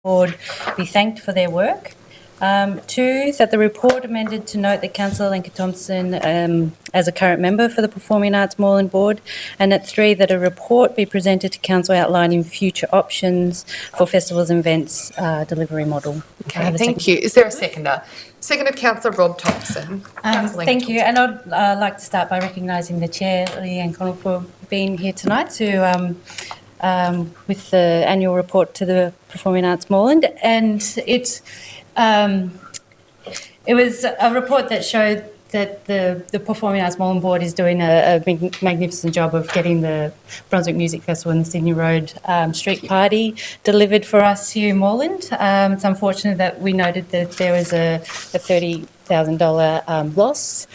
Board be thanked for their work. 2, that the report amended to note that Councillor Lincoln Thompson as a current member for the Performing Arts Moreland Board, and at 3, that a report be presented to Council outlining future options for festivals and events delivery model. Okay, thank you. Is there a seconder? Seconded, Councillor Rob Thompson. Thank you, and I'd like to start by recognising the Chair, Leanne Connell, for being here tonight to with the annual report to the Performing Arts Moreland, and it was a report that showed that the Performing Arts Moreland Board is doing a magnificent job of getting the Brunswick Music Festival and the Sydney Road Street Party delivered for us here in Moreland. It's unfortunate that we noted that there was a $30,000 loss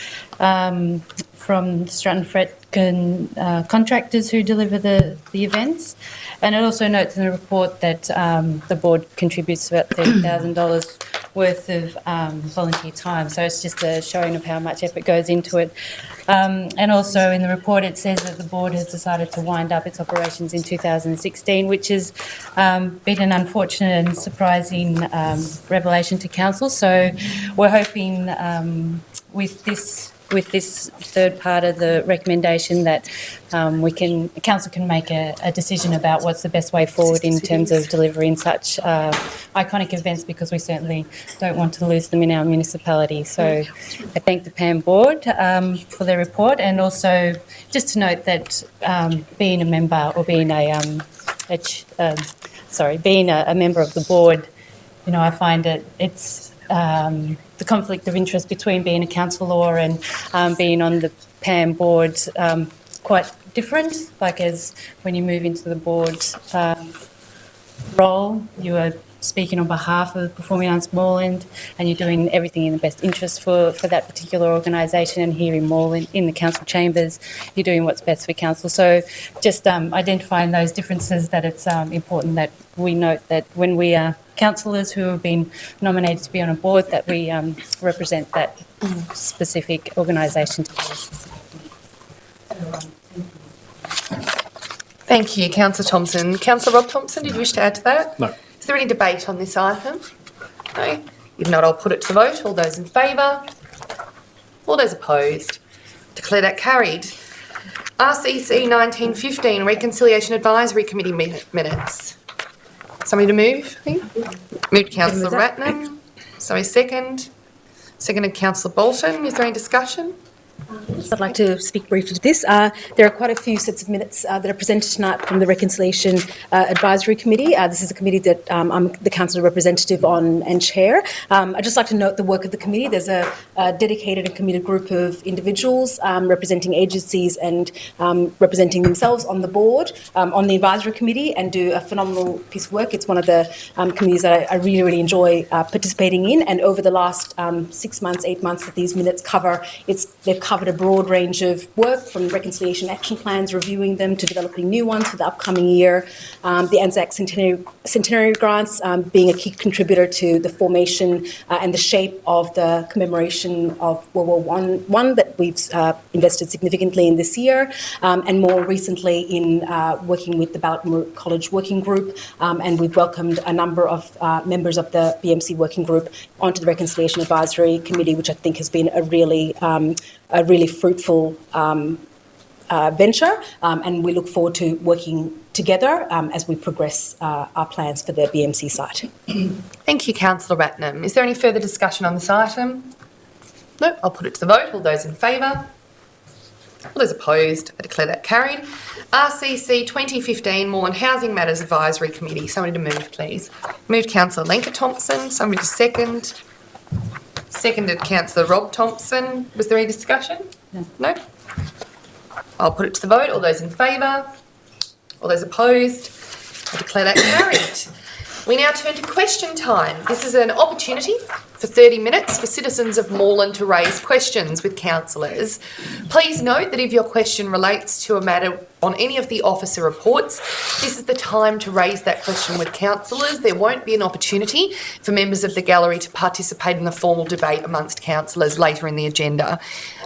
from Stratton Fretkin contractors who deliver the events. And it also notes in the report that the board contributes about $30,000 worth of volunteer time. So it's just a showing of how much effort goes into it. And also in the report it says that the board has decided to wind up its operations in 2016, which has been an unfortunate and surprising revelation to council. So we're hoping with this third part of the recommendation that council can make a decision about what's the best way forward in terms of delivering such iconic events, because we certainly don't want to lose them in our municipality. So I thank the PAM board for their report, and also just to note that being a member or being being a member of the board, you know, I find it's the conflict of interest between being a councillor and being on the PAM board quite different. Like, as when you move into the board role, you are speaking on behalf of the Performing Arts Moreland, and you're doing everything in the best interest for that particular organisation. And here in Moreland, in the council chambers, you're doing what's best for council. So just identifying those differences, that it's important that we note that when we are councillors who have been nominated to be on a board, that we represent that specific organisation. Thank you, Councillor Thompson. Councillor Rob Thompson, did you wish to add to that? No. Is there any debate on this item? No? If not, I'll put it to the vote. All those in favour? All those opposed? Declare that carried. RCC 1915, Reconciliation Advisory Committee minutes. Somebody to move, please? Moved Councillor Ratnam. Sorry, second. Seconded Councillor Bolton. Is there any discussion? I'd like to speak briefly to this. There are quite a few sets of minutes that are presented tonight from the Reconciliation Advisory Committee. This is a committee that I'm the council representative on and chair. I'd just like to note the work of the committee. There's a dedicated and committed group of individuals representing agencies and representing themselves on the board, on the advisory committee, and do a phenomenal piece of work. It's one of the committees that I really, really enjoy participating in. And over the last 6 months, 8 months that these minutes cover, they've covered a broad range of work, from reconciliation action plans, reviewing them, to developing new ones for the upcoming year. The Anzac Centenary grants being a key contributor to the formation and the shape of the commemoration of World War I that we've invested significantly in this year, and more recently in working with the Ballot College Working Group, and we've welcomed a number of members of the BMC Working Group onto the Reconciliation Advisory Committee, which I think has been a really fruitful venture, and we look forward to working together as we progress our plans for the BMC site. Thank you, Councillor Ratnam. Is there any further discussion on this item? No, I'll put it to the vote. All those in favour? All those opposed? I declare that carried. RCC 2015 Moreland Housing Matters Advisory Committee. Somebody to move, please. Moved Councillor Lincoln Thompson. Somebody to second. Seconded Councillor Rob Thompson. Was there any discussion? No? I'll put it to the vote. All those in favour? All those opposed? I declare that carried. We now turn to question time. This is an opportunity for 30 minutes for citizens of Moreland to raise questions with councillors. Please note that if your question relates to a matter on any of the officer reports, this is the time to raise that question with councillors. There won't be an opportunity for members of the gallery to participate in the formal debate amongst councillors later in the agenda.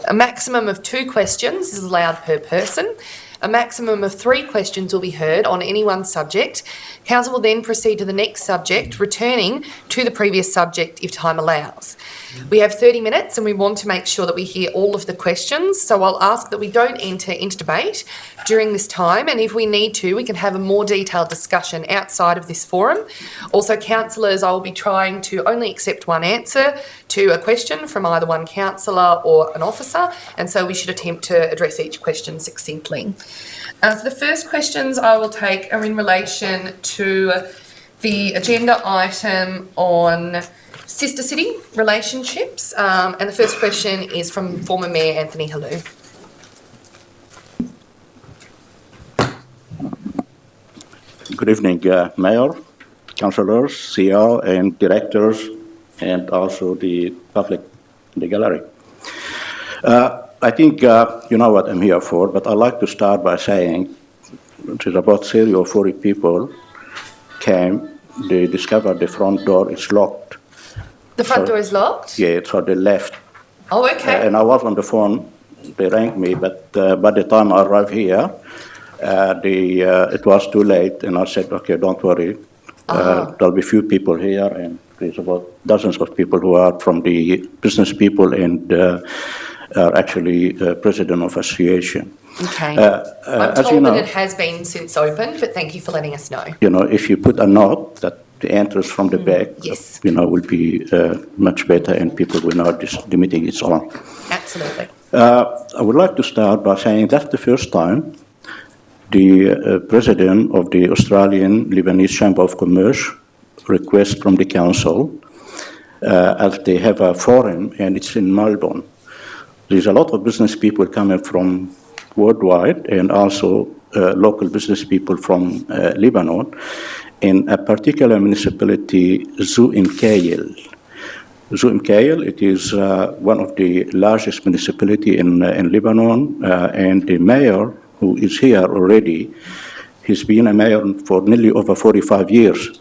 A maximum of 2 questions is allowed per person. A maximum of 3 questions will be heard on any one subject. Council will then proceed to the next subject, returning to the previous subject if time allows. We have 30 minutes and we want to make sure that we hear all of the questions, so I'll ask that we don't enter into debate during this time, and if we need to, we can have a more detailed discussion outside of this forum. Also, councillors, I will be trying to only accept one answer to a question from either one councillor or an officer, and so we should attempt to address each question succinctly. So the first questions I will take are in relation to the agenda item on sister city relationships, and the first question is from former Mayor Anthony Halou. Good evening, Mayor, councillors, CEO and directors, and also the public in the gallery. I think you know what I'm here for, but I'd like to start by saying there's about 30 or 40 people came, they discovered the front door is locked. The front door is locked? Yeah, so they left. Oh, okay. And I was on the phone, they rang me, but by the time I arrived here, it was too late, and I said, okay, don't worry. There'll be few people here, and there's about dozens of people who are from the business people and are actually president of association. Okay. I'm as told you know, that it has been since opened, but thank you for letting us know. You know, if you put a note that the entrance from the back, yes, you know, will be much better, and people will know the meeting is on. Absolutely. I would like to start by saying that's the first time the president of the Australian Lebanese Chamber of Commerce requests from the council, as they have a forum, and it's in Melbourne. There's a lot of business people coming from worldwide, and also local business people from Lebanon, in a particular municipality, Zu'im-Kayil. Zu'im-Kayil, it is one of the largest municipality in Lebanon, and the mayor, who is here already, he's been a mayor for nearly over 45 years.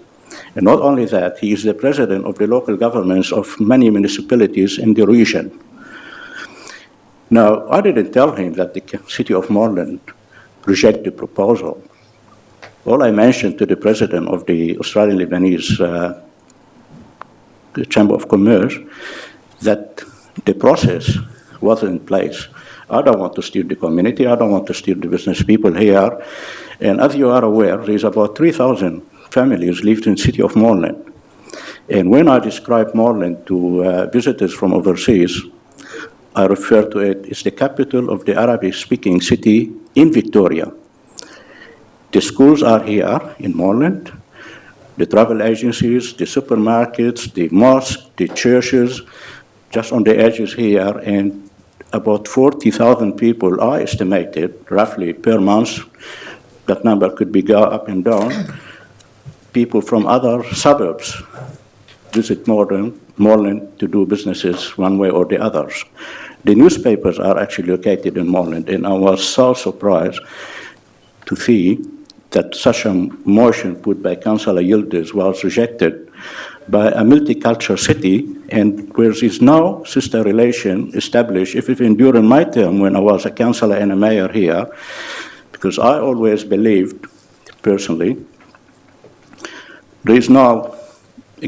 And not only that, he is the president of the local governments of many municipalities in the region. Now, I didn't tell him that the city of Moreland rejected the proposal. All I mentioned to the president of the Australian Lebanese Chamber of Commerce that the process was in place. I don't want to steer the community, I don't want to steer the business people here. And as you are aware, there's about 3,000 families live in the city of Moreland. And when I describe Moreland to visitors from overseas, I refer to it as the capital of the Arabic-speaking city in Victoria. The schools are here in Moreland, the travel agencies, the supermarkets, the mosques, the churches, just on the edges here, and about 40,000 people are estimated, roughly, per month. That number could be go up and down. People from other suburbs visit Moreland to do businesses one way or the others. The newspapers are actually located in Moreland, and I was so surprised to see that such a motion put by Councillor Yildiz was rejected by a multicultural city, and where there is no sister relation established, even during my term when I was a councillor and a mayor here, because I always believed, personally, there is no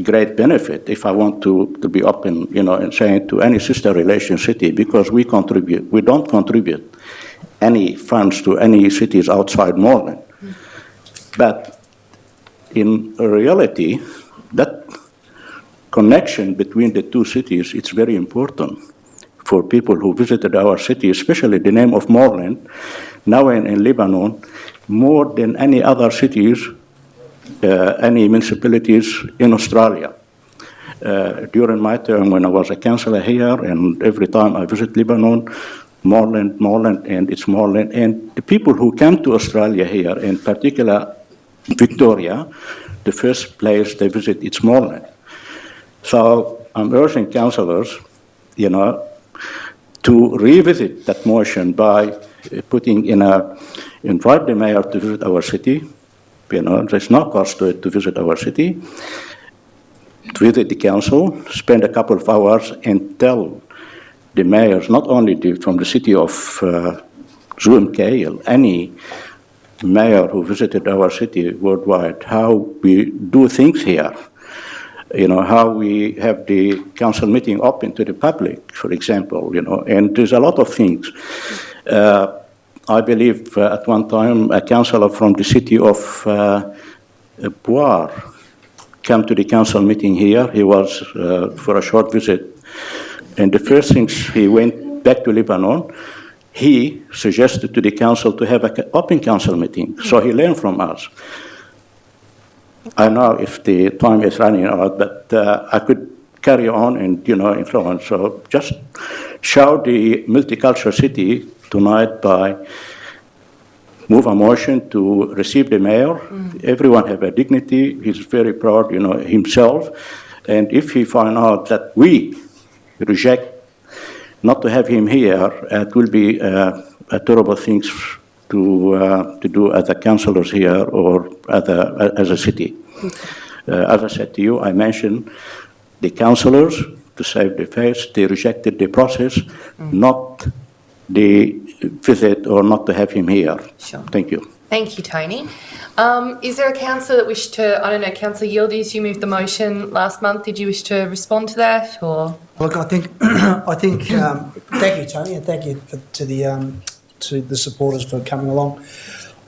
great benefit if I want to be open, you know, and saying to any sister relation city, because we don't contribute any funds to any cities outside Moreland. But in reality, that connection between the two cities, it's very important for people who visited our city, especially the name of Moreland, now in Lebanon, more than any other cities, any municipalities in Australia. During my term when I was a councillor here, and every time I visit Lebanon, Moreland, and it's Moreland. And the people who come to Australia here, in particular Victoria, the first place they visit, it's Moreland. So I'm urging councillors, you know, to revisit that motion by putting invite the mayor to visit our city. You know, there's no cost to it to visit our city, to visit the council, spend a couple of hours and tell the mayors, not only from the city of Zoom Kale, any mayor who visited our city worldwide, how we do things here. You know, how we have the council meeting open to the public, for example, you know, and there's a lot of things. I believe at one time a councillor from the city of Boar came to the council meeting here. He was for a short visit. And the first things he went back to Lebanon, he suggested to the council to have an open council meeting. So he learned from us. I know if the time is running out, but I could carry on and, you know, influence. So just show the multicultural city tonight by move a motion to receive the mayor. Everyone have a dignity. He's very proud, you know, himself. And if he find out that we reject not to have him here, it will be a terrible thing to do as a councillors here or as a city. As I said to you, I mentioned the councillors, to save the face, they rejected the process, not the visit or not to have him here. Sure. Thank you. Thank you, Tony. Is there a councillor that wished to, I don't know, Councillor Yildiz, you moved the motion last month. Did you wish to respond to that, or? Look, I think, thank you, Tony, and thank you to the supporters for coming along.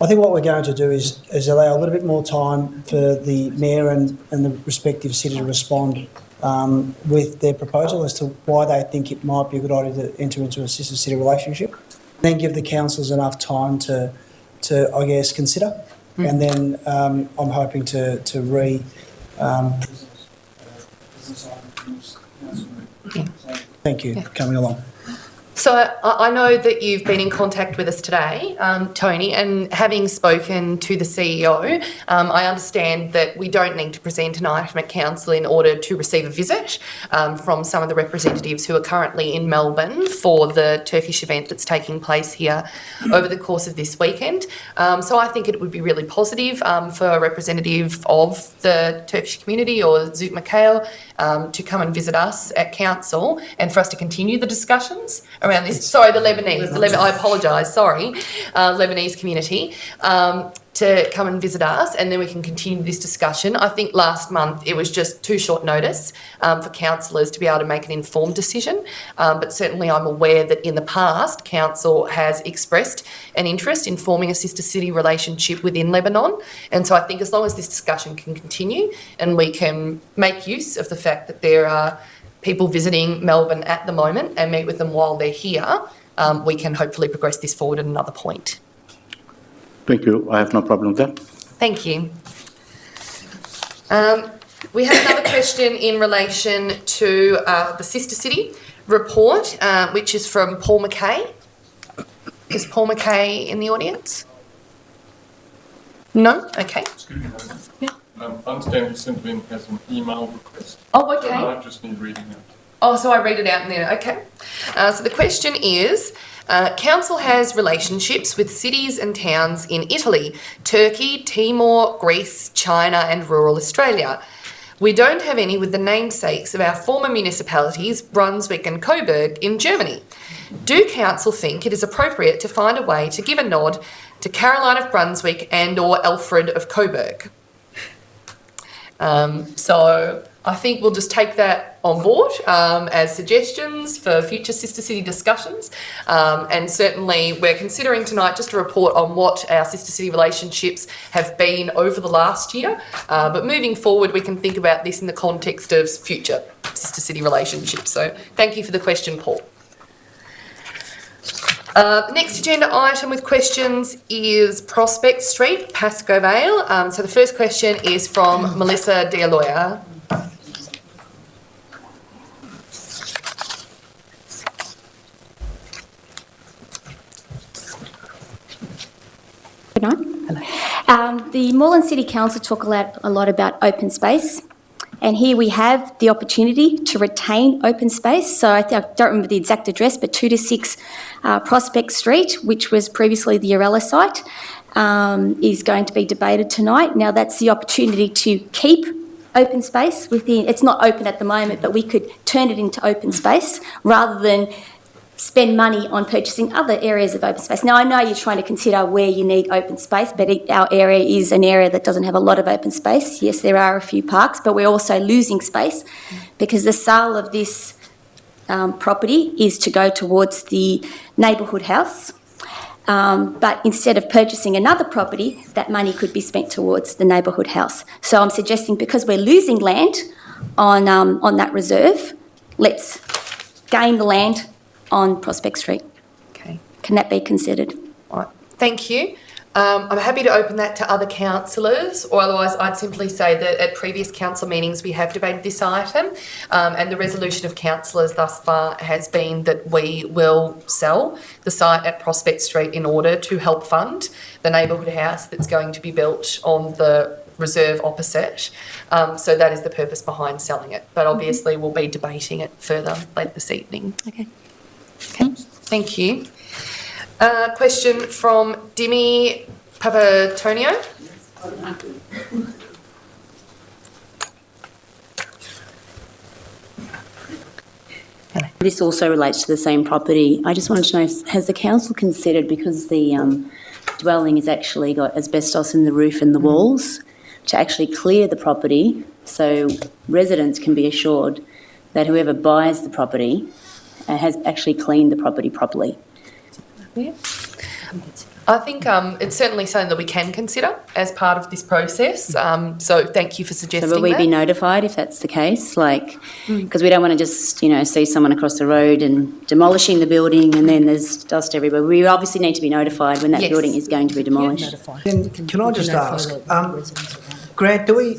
I think what we're going to do is allow a little bit more time for the mayor and the respective city to respond with their proposal as to why they think it might be a good idea to enter into a sister-city relationship. Then give the councillors enough time to I guess, consider. And then I'm hoping to thank you for coming along. So I know that you've been in contact with us today, Tony, and having spoken to the CEO, I understand that we don't need to present an item at council in order to receive a visit from some of the representatives who are currently in Melbourne for the Turkish event that's taking place here over the course of this weekend. So I think it would be really positive for a representative of the Turkish community or Zoot Mikhail to come and visit us at council and for us to continue the discussions around this. Sorry, the Lebanese. I apologise. Sorry, Lebanese community to come and visit us, and then we can continue this discussion. I think last month it was just too short notice for councillors to be able to make an informed decision, but certainly I'm aware that in the past council has expressed an interest in forming a sister city relationship within Lebanon, and so I think as long as this discussion can continue and we can make use of the fact that there are people visiting Melbourne at the moment and meet with them while they're here, we can hopefully progress this forward at another point. Thank you. I have no problem with that. Thank you. We have another question in relation to the Sister City report, which is from Paul McKay. Is Paul McKay in the audience? No? Okay. Yeah. I understand you sent in as an email request. Oh, okay. I just need reading it. Oh, so I read it out and then, okay. So the question is, council has relationships with cities and towns in Italy, Turkey, Timor, Greece, China and rural Australia. We don't have any with the namesakes of our former municipalities, Brunswick and Coburg, in Germany. Do council think it is appropriate to find a way to give a nod to Caroline of Brunswick and or Alfred of Coburg? So I think we'll just take that on board as suggestions for future sister city discussions, and certainly we're considering tonight just a report on what our sister city relationships have been over the last year, but moving forward we can think about this in the context of future sister city relationships. So thank you for the question, Paul. The next agenda item with questions is Prospect Street, Pascoe Vale. So the first question is from Melissa D'Aloia. Good night. Hello. The Moreland City Council talk a lot about open space, and here we have the opportunity to retain open space. So I don't remember the exact address, but 2 to 6 Prospect Street, which was previously the Arella site, is going to be debated tonight. Now that's the opportunity to keep open space within. It's not open at the moment, but we could turn it into open space rather than spend money on purchasing other areas of open space. Now, I know you're trying to consider where you need open space, but our area is an area that doesn't have a lot of open space. Yes, there are a few parks, but we're also losing space because the sale of this property is to go towards the neighbourhood house. But instead of purchasing another property, that money could be spent towards the neighbourhood house. So I'm suggesting because we're losing land on that reserve, let's gain the land on Prospect Street. Okay. Can that be considered? All right. Thank you. I'm happy to open that to other councillors, or otherwise I'd simply say that at previous council meetings we have debated this item, and the resolution of councillors thus far has been that we will sell the site at Prospect Street in order to help fund the neighbourhood house that's going to be built on the reserve opposite. So that is the purpose behind selling it. But obviously we'll be debating it further later this evening. Okay. Okay. Thank you. Question from Dimi Papatonio. This also relates to the same property. I just wanted to know, has the council considered, because the dwelling has actually got asbestos in the roof and the walls, to actually clear the property so residents can be assured that whoever buys the property has actually cleaned the property properly? Yeah. I think it's certainly something that we can consider as part of this process. So thank you for suggesting that. So will we be notified if that's the case? Like, because we don't want to just, see someone across the road and demolishing the building and then there's dust everywhere. We obviously need to be notified when that Yes. building is going to be demolished. Can I just ask, Grant, do we,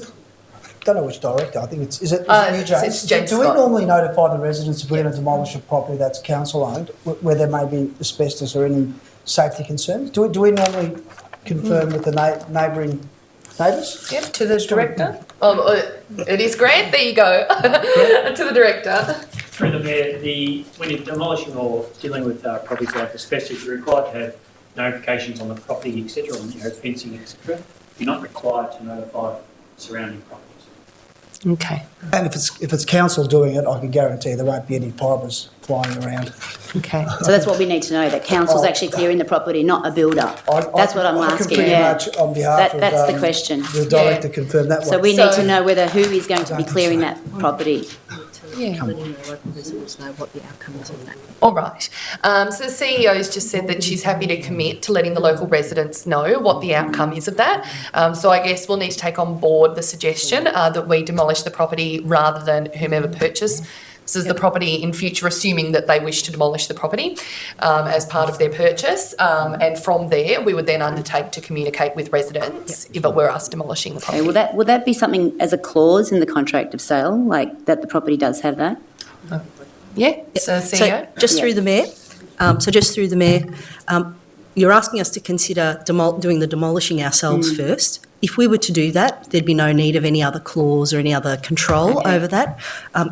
don't know which director, I think is it you, James? It's James Do we Scott. normally notify the residents if we're going to demolish a property that's council owned, where there may be asbestos or any safety concerns? Do we normally confirm with the neighbouring neighbours? Yep, to the director. It is Grant, there you go. To the director. Through the Mayor, when you're demolishing or dealing with properties like asbestos, you're required to have notifications on the property, etc., on fencing, etc. You're not required to notify surrounding properties. Okay. And if it's council doing it, I can guarantee there won't be any fibres flying around. Okay. So that's what we need to know, that council's actually clearing the property, not a builder. That's what I'm I can asking, pretty yeah. much on behalf of That's the question. the director confirm that So one. we need So- to know who is going to be clearing that property. Yeah. Letting the local residents know what the outcome is of that. All right. So the CEO's just said that she's happy to commit to letting the local residents know what the outcome is of that. So I guess we'll need to take on board the suggestion that we demolish the property rather than whomever purchases the property in future, assuming that they wish to demolish the property as part of their purchase. And from there, we would then undertake to communicate with residents if it were us demolishing the property. Okay, would that be something as a clause in the contract of sale, like that the property does have that? Yeah, so CEO? Just through the Mayor, you're asking us to consider doing the demolishing ourselves first. If we were to do that, there'd be no need of any other clause or any other control over that.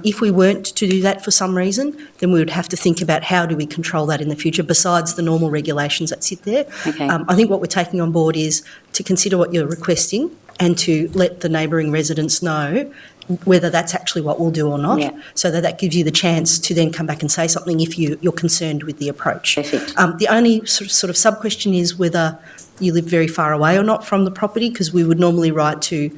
If we weren't to do that for some reason, then we would have to think about how do we control that in the future besides the normal regulations that sit there. Okay. I think what we're taking on board is to consider what you're requesting and to let the neighbouring residents know whether that's actually what we'll do or not, so that gives you the chance to then come back and say something if you're concerned with the approach. Perfect. The only sort of sub-question is whether you live very far away or not from the property, because we would normally write to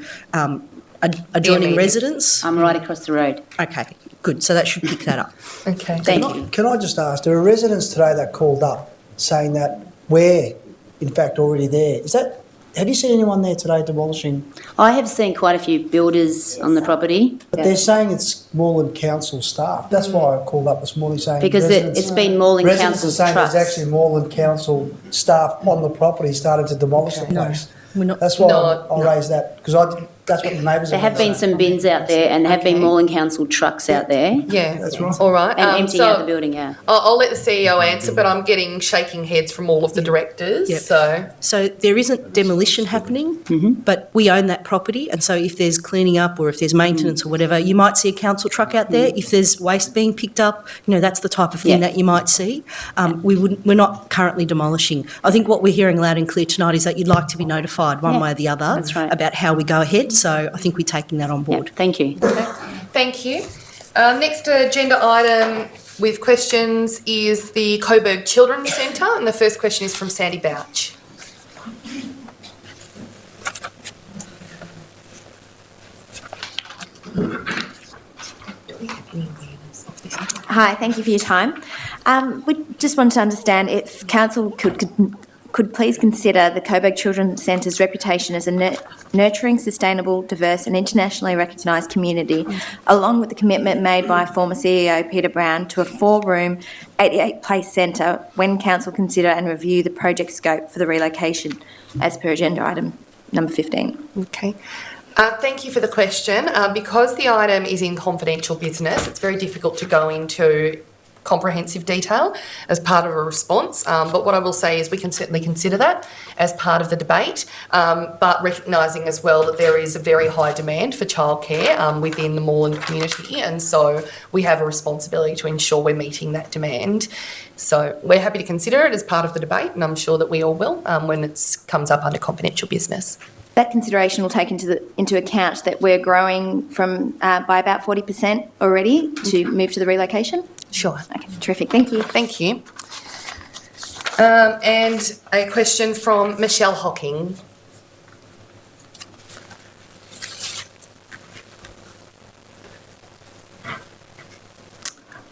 adjoining residents. I'm right across the road. Okay, good. So that should pick that up. Okay. Thank you. Can I just ask, there are residents today that called up saying that we're, in fact, already there. Have you seen anyone there today demolishing? I have seen quite a few builders on the property. But they're saying it's Moreland Council staff. That's why I called up this morning saying Because it's been Moreland residents Council are saying trucks. there's actually Moreland Council staff on the property starting to demolish the place. We're not. That's why I'll raise that, because that's what the neighbours There are have been saying. some bins out there and there have been Moreland Council trucks out there Yeah, That's right. All right. and emptying out the building out. I'll let the CEO answer, but I'm getting shaking heads from all of the directors. Yep. So there isn't demolition happening, but we own that property, and so if there's cleaning up or if there's maintenance or whatever, you might see a council truck out there. If there's waste being picked up, that's the type of thing that you might see. We're not currently demolishing. I think what we're hearing loud and clear tonight is that you'd like to be notified one way or the other that's right. about how we go ahead. So I think we're taking that on board. Thank you. Thank you. Next agenda item with questions is the Coburg Children's Centre, and the first question is from Sandy Bouch. Hi, thank you for your time. We just want to understand if council could please consider the Coburg Children's Centre's reputation as a nurturing, sustainable, diverse and internationally recognised community, along with the commitment made by former CEO Peter Brown to a 4-room, 88-place centre when council consider and review the project scope for the relocation, as per agenda item number 15. Okay. Thank you for the question. Because the item is in confidential business, it's very difficult to go into comprehensive detail as part of a response. But what I will say is we can certainly consider that as part of the debate, but recognising as well that there is a very high demand for childcare within the Moreland community, and so we have a responsibility to ensure we're meeting that demand. So we're happy to consider it as part of the debate, and I'm sure that we all will when it comes up under confidential business. That consideration will take into account that we're growing from by about 40% already to move to the relocation? Sure. Okay, terrific. Thank you. Thank you. And a question from Michelle Hocking.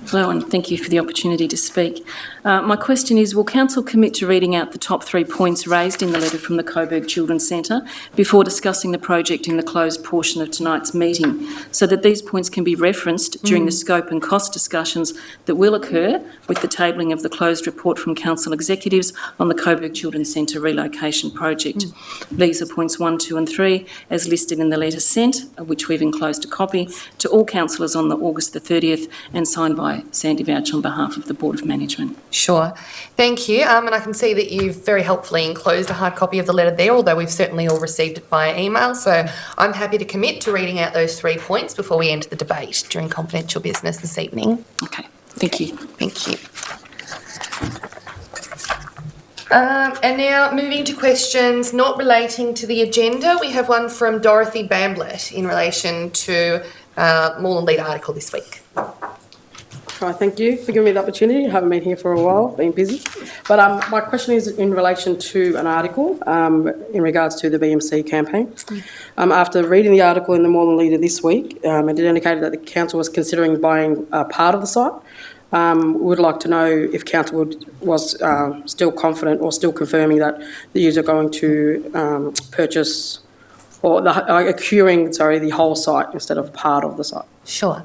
Hello, and thank you for the opportunity to speak. My question is, will Council commit to reading out the top 3 points raised in the letter from the Coburg Children's Centre before discussing the project in the closed portion of tonight's meeting, so that these points can be referenced during the scope and cost discussions that will occur with the tabling of the closed report from Council executives on the Coburg Children's Centre relocation project? These are points 1, 2 and 3 as listed in the letter sent, which we've enclosed a copy, to all councillors on the August the 30th and signed by Sandy Bouch on behalf of the Board of Management. Sure. Thank you. And I can see that you've very helpfully enclosed a hard copy of the letter there, although we've certainly all received it via email. So I'm happy to commit to reading out those 3 points before we enter the debate during confidential business this evening. Okay. Thank you. Thank you. And now moving to questions not relating to the agenda, we have one from Dorothy Bamblett in relation to Moreland Lead article this week. Right, thank you for giving me the opportunity. I haven't been here for a while, been busy. But my question is in relation to an article in regards to the BMC campaign. After reading the article in the Moreland Leader this week, it indicated that the council was considering buying part of the site. We would like to know if council was still confident or still confirming that the user are going to purchase or acquiring the whole site instead of part of the site. Sure.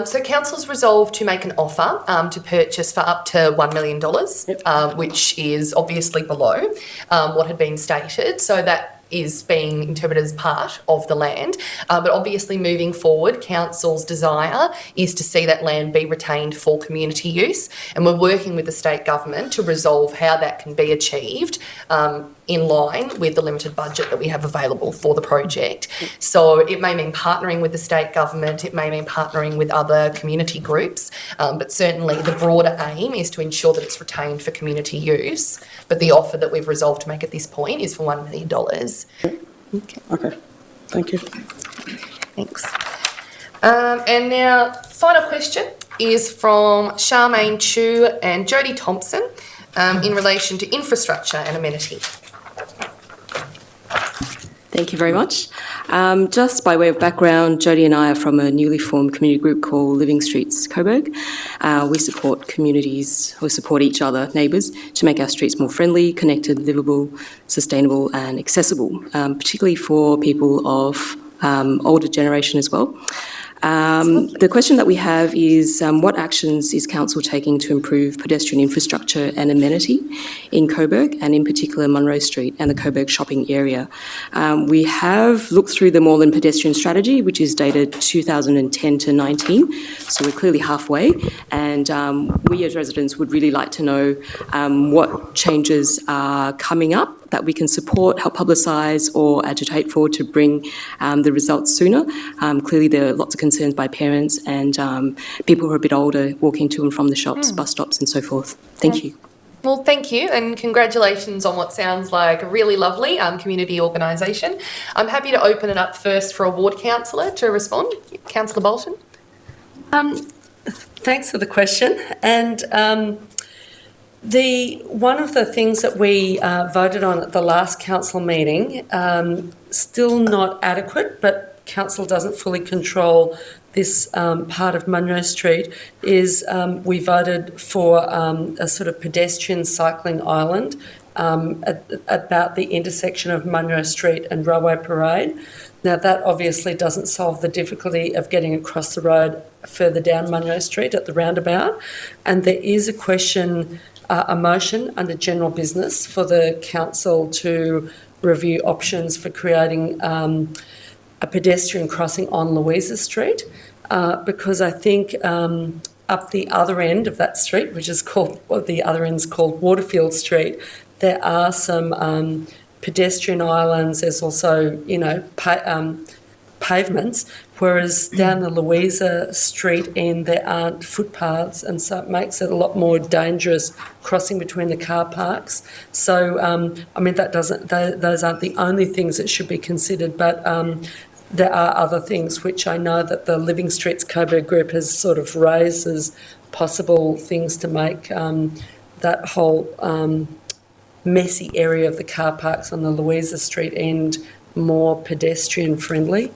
So council's resolved to make an offer to purchase for up to $1 million, which is obviously below what had been stated. So that is being interpreted as part of the land. But obviously moving forward, council's desire is to see that land be retained for community use. And we're working with the state government to resolve how that can be achieved in line with the limited budget that we have available for the project. So it may mean partnering with the state government, it may mean partnering with other community groups, but certainly the broader aim is to ensure that it's retained for community use. But the offer that we've resolved to make at this point is for $1 million. Okay, thank you. Thanks. And now, final question is from Charmaine Chu and Jodie Thompson in relation to infrastructure and amenity. Thank you very much. Just by way of background, Jodie and I are from a newly formed community group called Living Streets Coburg. We support communities who support each other, neighbours, to make our streets more friendly, connected, livable, sustainable and accessible, particularly for people of older generation as well. The question that we have is what actions is Council taking to improve pedestrian infrastructure and amenity in Coburg and in particular Munro Street and the Coburg shopping area? We have looked through the Moreland pedestrian strategy, which is dated 2010 to 19, so we're clearly halfway, and we as residents would really like to know what changes are coming up that we can support, help publicise or agitate for to bring the results sooner. Clearly there are lots of concerns by parents and people who are a bit older walking to and from the shops, bus stops and so forth. Thank you. Well, thank you and congratulations on what sounds like a really lovely community organisation. I'm happy to open it up first for a ward councillor to respond. Councillor Bolton. Thanks for the question. And one of the things that we voted on at the last council meeting, still not adequate, but council doesn't fully control this part of Munro Street, is we voted for a sort of pedestrian cycling island about the intersection of Munro Street and Railway Parade. Now, that obviously doesn't solve the difficulty of getting across the road further down Munro Street at the roundabout. And there is a motion under general business for the council to review options for creating a pedestrian crossing on Louisa Street, because I think up the other end of that street, which is called, well, the other end's called Waterfield Street, there are some pedestrian islands. There's also, pavements, whereas down the Louisa Street end there aren't footpaths, and so it makes it a lot more dangerous crossing between the car parks. So, those aren't the only things that should be considered, but there are other things which I know that the Living Streets Coburg group has sort of raised as possible things to make that whole messy area of the car parks on the Louisa Street end more pedestrian friendly.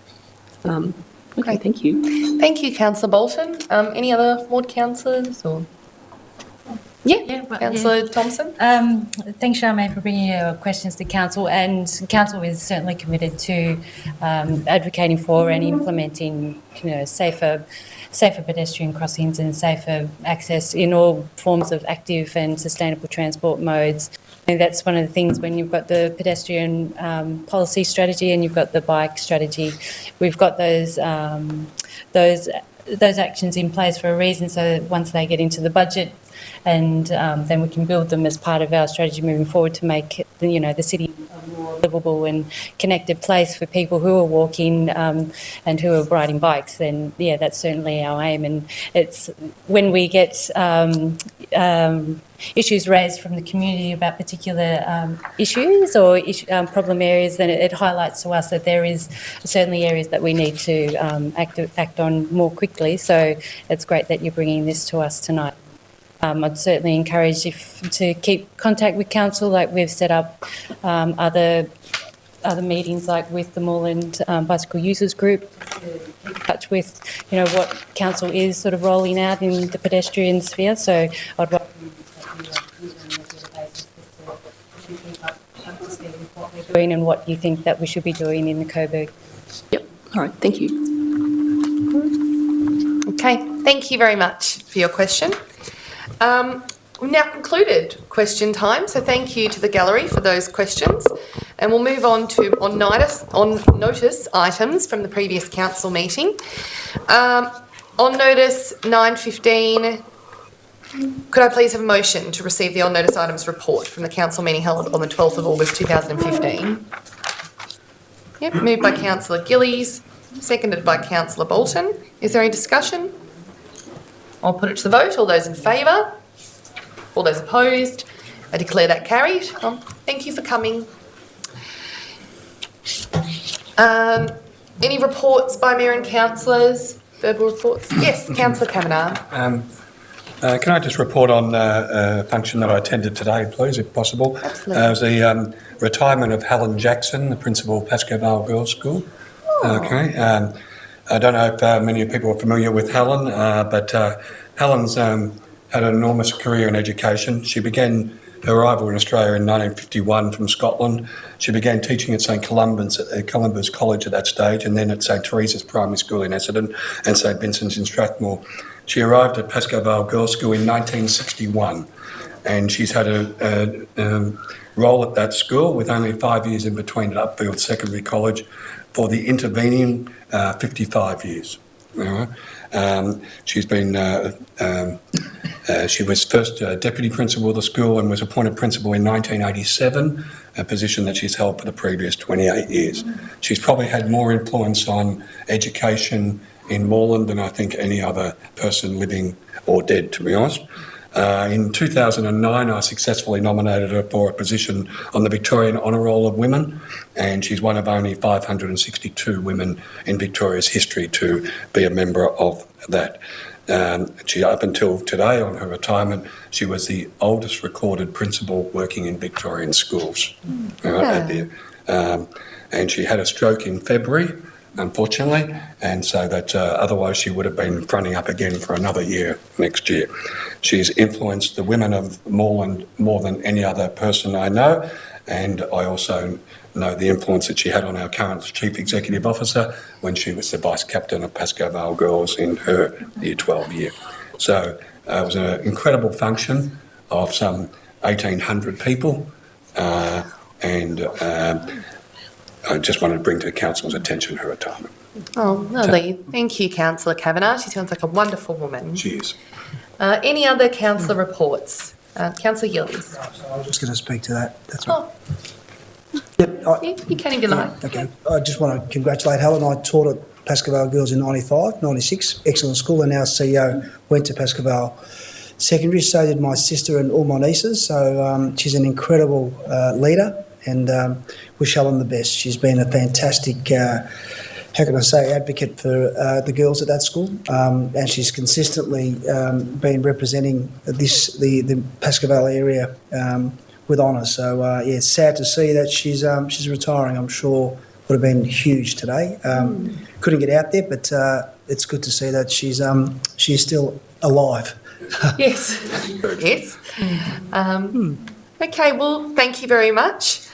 Okay, thank you. Thank you, Councillor Bolton. Any other ward councillors or? Councillor Thompson. Thanks, Charmaine, for bringing your questions to council, and council is certainly committed to advocating for and implementing, safer pedestrian crossings and safer access in all forms of active and sustainable transport modes. And that's one of the things when you've got the pedestrian policy strategy and you've got the bike strategy. We've got those actions in place for a reason, so that once they get into the budget, and then we can build them as part of our strategy moving forward to make the city a more livable and connected place for people who are walking and who are riding bikes. Then that's certainly our aim. And it's when we get issues raised from the community about particular issues or problem areas, then it highlights to us that there is certainly areas that we need to act on more quickly. So it's great that you're bringing this to us tonight. I'd certainly encourage to keep contact with council, like we've set up other meetings, like with the Moreland Bicycle Users Group, to keep in touch with what council is sort of rolling out in the pedestrian sphere. So I'd welcome you to keep up to speed with what we're doing and what you think that we should be doing in the Coburg. Yep. All right. Thank you. Okay. Thank you very much for your question. We've now concluded question time, so thank you to the gallery for those questions. And we'll move on to on notice items from the previous council meeting. On notice 9:15, could I please have a motion to receive the on notice items report from the council meeting held on the 12th of August 2015? Yep, moved by Councillor Gillies, seconded by Councillor Bolton. Is there any discussion? I'll put it to the vote. All those in favour? All those opposed? I declare that carried. Thank you for coming. Any reports by mayor and councillors? Verbal reports? Yes, Councillor Kavanagh. Can I just report on a function that I attended today, please, if possible? Absolutely. It was the retirement of Helen Jackson, the principal of Pascoe Vale Girls' School. Oh. Okay. I don't know if many people are familiar with Helen, but Helen's had an enormous career in education. She began her arrival in Australia in 1951 from Scotland. She began teaching at St Columba's College at that stage, and then at St Teresa's Primary School in Essendon and St Vincent's in Strathmore. She arrived at Pascoe Vale Girls' School in 1961, and she's had a role at that school with only 5 years in between at Upfield Secondary College for the intervening 55 years. She's been, she was first deputy principal of the school and was appointed principal in 1987, a position that she's held for the previous 28 years. She's probably had more influence on education in Moreland than I think any other person living or dead, to be honest. In 2009, I successfully nominated her for a position on the Victorian Honour Roll of Women, and she's one of only 562 women in Victoria's history to be a member of that. She, up until today, on her retirement, she was the oldest recorded principal working in Victorian schools. And she had a stroke in February, unfortunately, and so that otherwise she would have been fronting up again for another year next year. She's influenced the women of Moreland more than any other person I know, and I also know the influence that she had on our current Chief Executive Officer when she was the Vice Captain of Pascoe Vale Girls in her Year 12 year. So it was an incredible function of some 1,800 people, and I just wanted to bring to the Council's attention her retirement. Oh, lovely. Thank you, Councillor Kavanagh. She sounds like a wonderful woman. She is. Any other councillor reports? Councillor Gillies. I was just going to speak to that. That's right. Oh, Yep, you can if you like. Okay. I just want to congratulate Helen. I taught at Pascoe Vale Girls in 95, 96. Excellent school. And our CEO went to Pascoe Vale Secondary. So did my sister and all my nieces. So she's an incredible leader, and wish Helen the best. She's been a fantastic, how can I say, advocate for the girls at that school. And she's consistently been representing the Pascoe Vale area with honour. So yeah, it's sad to see that she's retiring. I'm sure would have been huge today. Couldn't get out there, but it's good to see that she's still alive. Yes. Yes. Okay. Well, thank you very much.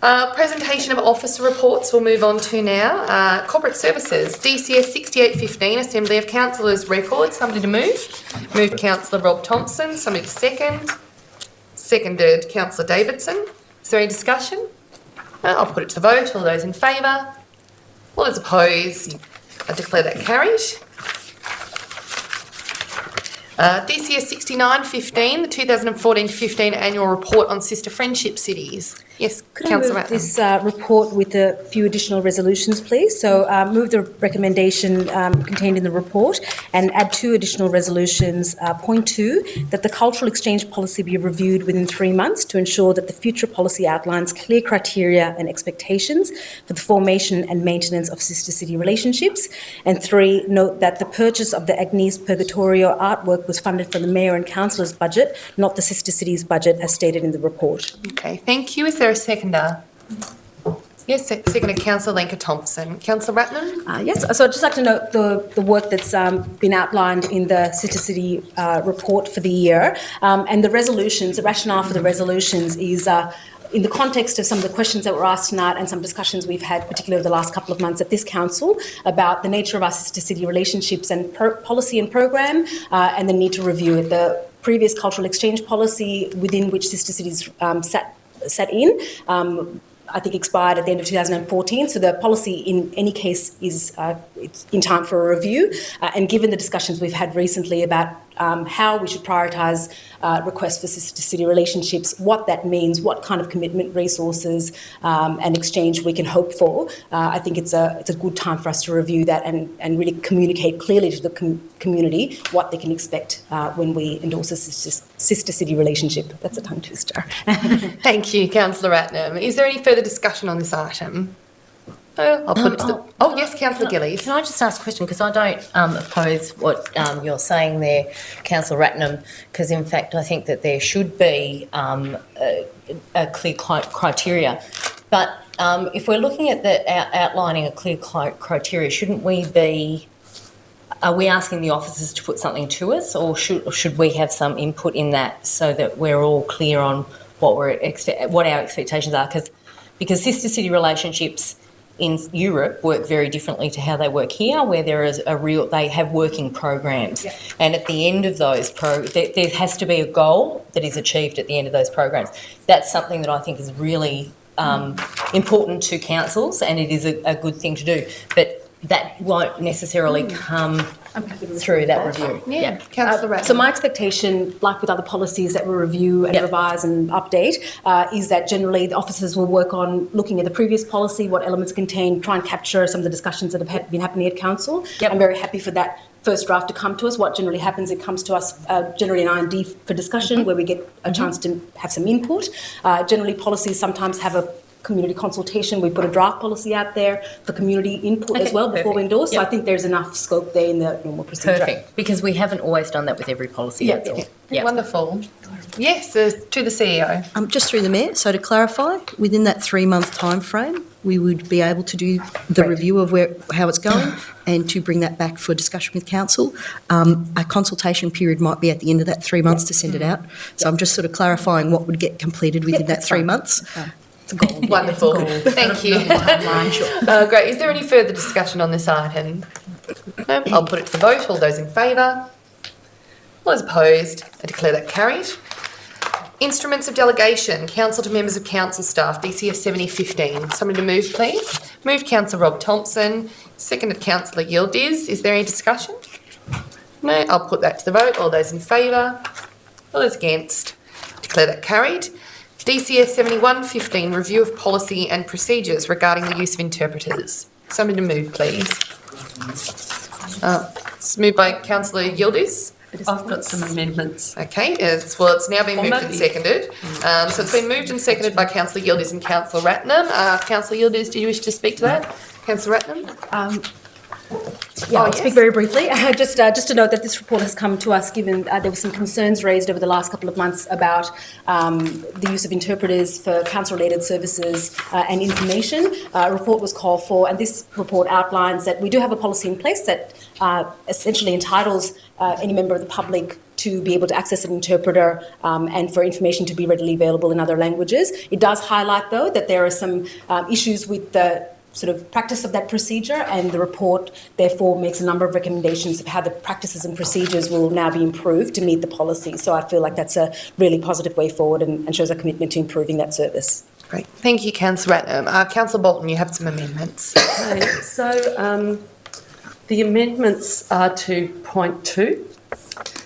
Presentation of officer reports we'll move on to now. Corporate Services, DCS 6815, Assembly of Councillors Records. Somebody to move. Moved Councillor Rob Thompson. Somebody to second. Seconded Councillor Davidson. Is there any discussion? I'll put it to the vote. All those in favour? All those opposed? I declare that carried. DCS 6915, the 2014-15 annual report on sister friendship cities. Yes, Could I Councillor move Ratnam. this report with a few additional resolutions, please? So move the recommendation contained in the report and add 2 additional resolutions. Point 2, that the cultural exchange policy be reviewed within 3 months to ensure that the future policy outlines clear criteria and expectations for the formation and maintenance of sister city relationships. And 3, note that the purchase of the Agnes Purgatorio artwork was funded from the Mayor and Councillor's budget, not the sister city's budget as stated in the report. Okay, thank you. Is there a seconder? Yes, seconded Councillor Lenka Thompson. Councillor Ratnam? Yes, so I'd just like to note the work that's been outlined in the Sister City report for the year. And the resolutions, the rationale for the resolutions is in the context of some of the questions that were asked tonight and some discussions we've had, particularly over the last couple of months at this council, about the nature of our sister city relationships and policy and program, and the need to review it. The previous cultural exchange policy within which sister cities sat in, I think expired at the end of 2014. So the policy in any case is it's in time for a review. And given the discussions we've had recently about how we should prioritise requests for sister city relationships, what that means, what kind of commitment, resources and exchange we can hope for, I think it's a good time for us to review that and really communicate clearly to the community what they can expect when we endorse a sister city relationship. That's a tongue twister. Thank you, Councillor Ratnam. Is there any further discussion on this item? I'll put it to the... Oh, yes, Councillor Gillies. Can I just ask a question? Because I don't oppose what you're saying there, Councillor Ratnam, because in fact I think that there should be a clear criteria. But if we're looking at outlining a clear criteria, shouldn't we be... Are we asking the officers to put something to us, or should we have some input in that so that we're all clear on what our expectations are? Because sister city relationships in Europe work very differently to how they work here, where there is they have working programs. Yeah. And at the end of those there has to be a goal that is achieved at the end of those programs. That's something that I think is really important to councils, and it is a good thing to do. But that won't necessarily come through that review. Yeah. Councillor Ratnam. So my expectation, like with other policies that we review and revise and update, is that generally the officers will work on looking at the previous policy, what elements contain, try and capture some of the discussions that have been happening at council. I'm very happy for that first draft to come to us. What generally happens, it comes to us generally in R&D for discussion, where we get a chance to have some input. Generally policies sometimes have a community consultation. We put a draft policy out there for community input as well before we endorse. So I think there's enough scope there in the normal procedure. Perfect, because we haven't always done that with every policy. Yeah, that's all. yeah. Yeah. Wonderful. Yes, to the CEO. Just through the Mayor, so to clarify, within that 3-month timeframe, we would be able to do the review of how it's going and to bring that back for discussion with council. A consultation period might be at the end of that 3 months to send it out. So I'm just sort of clarifying what would get completed within that 3 months. It's a goal. Wonderful. Thank you. Great. Is there any further discussion on this item? No. I'll put it to the vote. All those in favour? All those opposed? I declare that carried. Instruments of delegation, council to members of council staff, DCF 7015. Somebody to move, please. Moved Councillor Rob Thompson, seconded Councillor Yildiz. Is there any discussion? No, I'll put that to the vote. All those in favour? All those against? Declare that carried. DCF 7115, review of policy and procedures regarding the use of interpreters. Somebody to move, please. It's moved by Councillor Yildiz. I've got some amendments. Okay, it's now been moved and seconded. So it's been moved and seconded by Councillor Yildiz and Councillor Ratnam. Councillor Yildiz, do you wish to speak to that? Councillor Ratnam? I'll speak very briefly. Just to note that this report has come to us given there were some concerns raised over the last couple of months about the use of interpreters for council-related services and information. A report was called for, and this report outlines that we do have a policy in place that essentially entitles any member of the public to be able to access an interpreter and for information to be readily available in other languages. It does highlight, though, that there are some issues with the sort of practice of that procedure, and the report therefore makes a number of recommendations of how the practices and procedures will now be improved to meet the policy. So I feel like that's a really positive way forward and shows a commitment to improving that service. Great. Thank you, Councillor Ratnam. Councillor Bolton, you have some amendments. Okay, so the amendments are to point 2.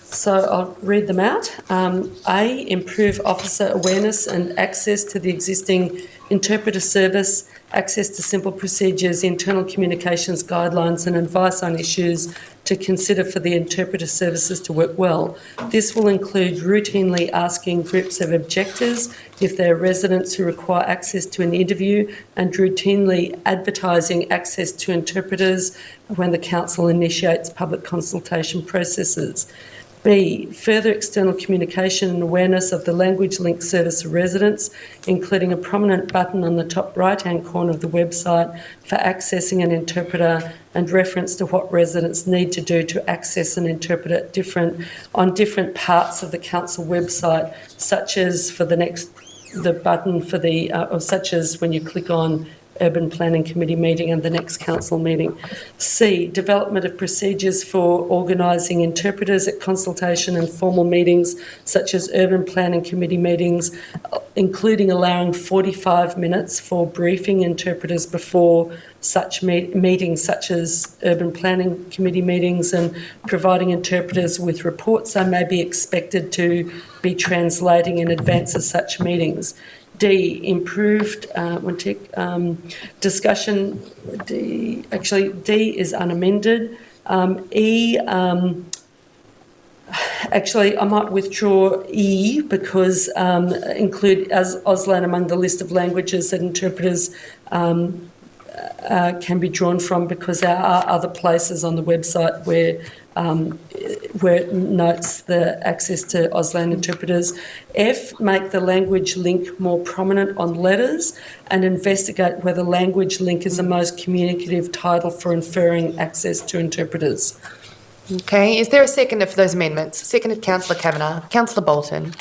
So I'll read them out. A, improve officer awareness and access to the existing interpreter service, access to simple procedures, internal communications guidelines and advice on issues to consider for the interpreter services to work well. This will include routinely asking groups of objectors if they are residents who require access to an interview and routinely advertising access to interpreters when the council initiates public consultation processes. B, further external communication and awareness of the language link service for residents, including a prominent button on the top right-hand corner of the website for accessing an interpreter and reference to what residents need to do to access an interpreter on different parts of the council website, such as for the button for the, or such as when you click on Urban Planning Committee meeting and the next council meeting. C, development of procedures for organising interpreters at consultation and formal meetings such as Urban Planning Committee meetings, including allowing 45 minutes for briefing interpreters before such meetings such as Urban Planning Committee meetings, and providing interpreters with reports they may be expected to be translating in advance of such meetings. D, improved discussion. D is unamended. E, actually, I might withdraw E because include as Auslan among the list of languages that interpreters can be drawn from, because there are other places on the website where it notes the access to Auslan interpreters. F, make the language link more prominent on letters and investigate whether language link is the most communicative title for inferring access to interpreters. Okay, is there a seconder for those amendments? Seconded Councillor Kavanagh. Councillor Bolton.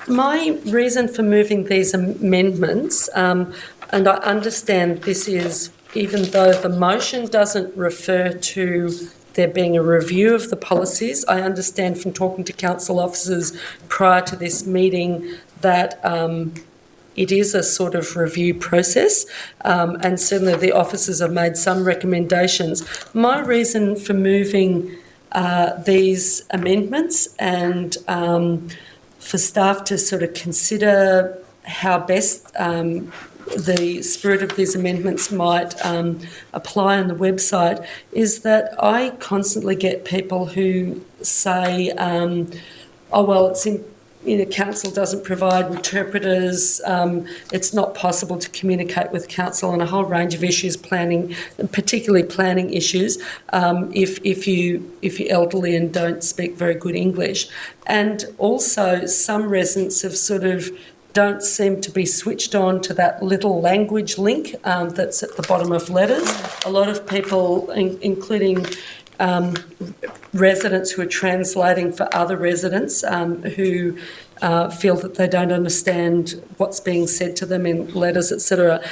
My reason for moving these amendments, and I understand this is, even though the motion doesn't refer to there being a review of the policies, I understand from talking to council officers prior to this meeting that it is a sort of review process, and certainly the officers have made some recommendations. My reason for moving these amendments and for staff to sort of consider how best the spirit of these amendments might apply on the website is that I constantly get people who say, oh, well, council doesn't provide interpreters. It's not possible to communicate with council on a whole range of issues, planning, particularly planning issues, if you're elderly and don't speak very good English. And also, some residents have sort of don't seem to be switched on to that little language link that's at the bottom of letters. A lot of people, including residents who are translating for other residents who feel that they don't understand what's being said to them in letters, etc.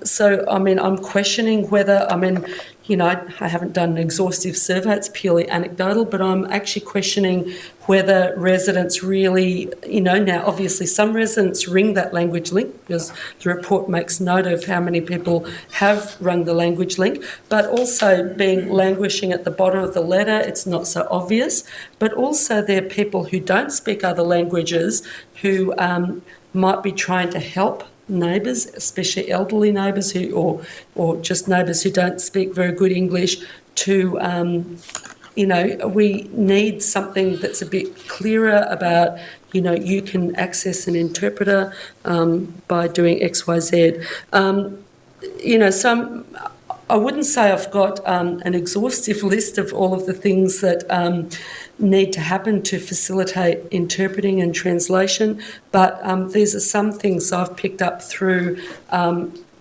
So, I mean, I'm questioning whether, I haven't done an exhaustive survey, it's purely anecdotal, but I'm actually questioning whether residents really, now obviously some residents ring that language link because the report makes note of how many people have rung the language link, but also being languishing at the bottom of the letter, it's not so obvious. But also there are people who don't speak other languages who might be trying to help neighbours, especially elderly neighbours who, or just neighbours who don't speak very good English, to we need something that's a bit clearer about, you can access an interpreter by doing X, Y, Z. I wouldn't say I've got an exhaustive list of all of the things that need to happen to facilitate interpreting and translation, but these are some things I've picked up through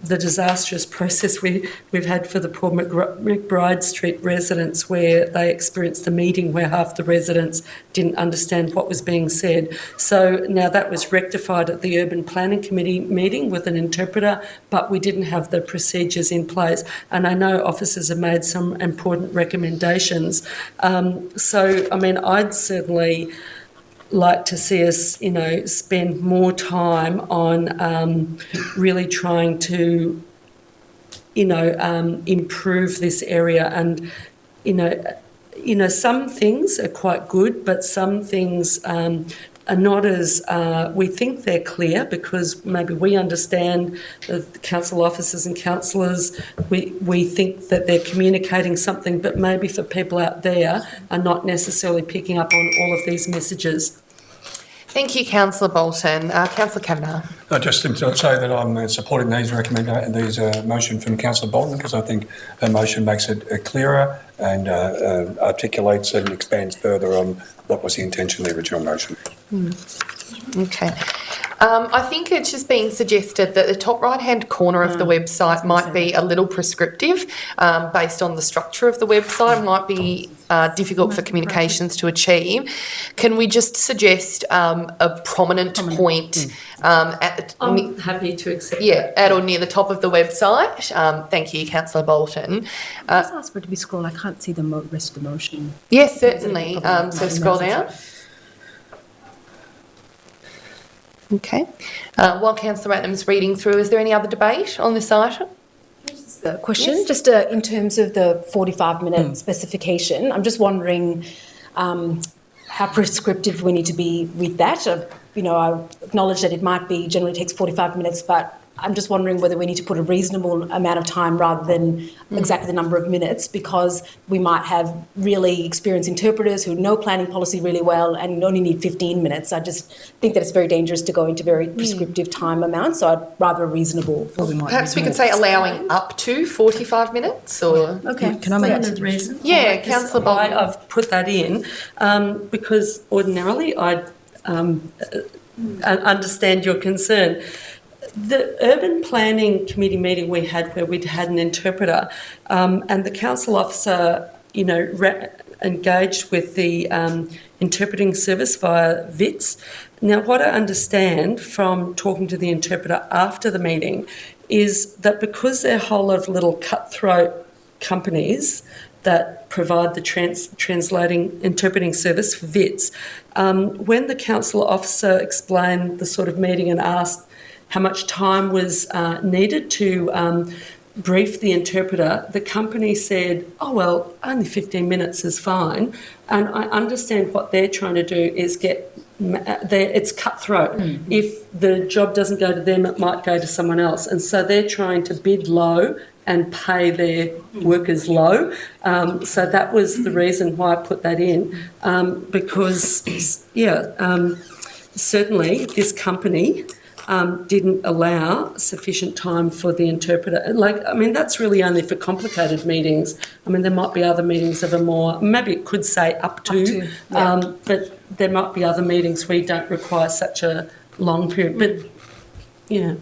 the disastrous process we've had for the poor McBride Street residents, where they experienced a meeting where half the residents didn't understand what was being said. So now that was rectified at the Urban Planning Committee meeting with an interpreter, but we didn't have the procedures in place. And I know officers have made some important recommendations. I'd certainly like to see us, spend more time on really trying to, improve this area. And, some things are quite good, but some things are not as, we think they're clear because maybe we understand the council officers and councillors, we think that they're communicating something, but maybe for people out there are not necessarily picking up on all of these messages. Thank you, Councillor Bolton. Councillor Kavanagh. Just to say that I'm supporting these motion from Councillor Bolton because I think the motion makes it clearer and articulates and expands further on what was the intention of the original motion. Okay. I think it's just being suggested that the top right-hand corner of the website might be a little prescriptive based on the structure of the website. It might be difficult for communications to achieve. Can we just suggest a prominent point at the... I'm happy to accept that. At or near the top of the website. Thank you, Councillor Bolton. Just ask for it to be scrolled. I can't see the rest of the motion. Yes, certainly. So scroll down. Okay. While Councillor Ratnam's reading through, is there any other debate on this item? Question, yes. Just in terms of the 45-minute specification, I'm just wondering how prescriptive we need to be with that. I acknowledge that it might be generally takes 45 minutes, but I'm just wondering whether we need to put a reasonable amount of time rather than exactly the number of minutes, because we might have really experienced interpreters who know planning policy really well and only need 15 minutes. I just think that it's very dangerous to go into very prescriptive time amounts, so I'd rather a reasonable... Perhaps we could say allowing up to 45 minutes or... Okay. Can I make a reason? Yeah, Councillor Bolton. I've put that in because ordinarily I'd understand your concern. The Urban Planning Committee meeting we had where we'd had an interpreter and the council officer, engaged with the interpreting service via VITS. Now, what I understand from talking to the interpreter after the meeting is that because they're a whole lot of little cutthroat companies that provide the interpreting service for VITS, when the council officer explained the sort of meeting and asked how much time was needed to brief the interpreter, the company said, only 15 minutes is fine. And I understand what they're trying to do is it's cutthroat. If the job doesn't go to them, it might go to someone else. And so they're trying to bid low and pay their workers low. So that was the reason why I put that in, because, certainly this company didn't allow sufficient time for the interpreter. That's really only for complicated meetings. There might be other meetings of a more, maybe it could say up to. But there might be other meetings where you don't require such a long period. But, yeah.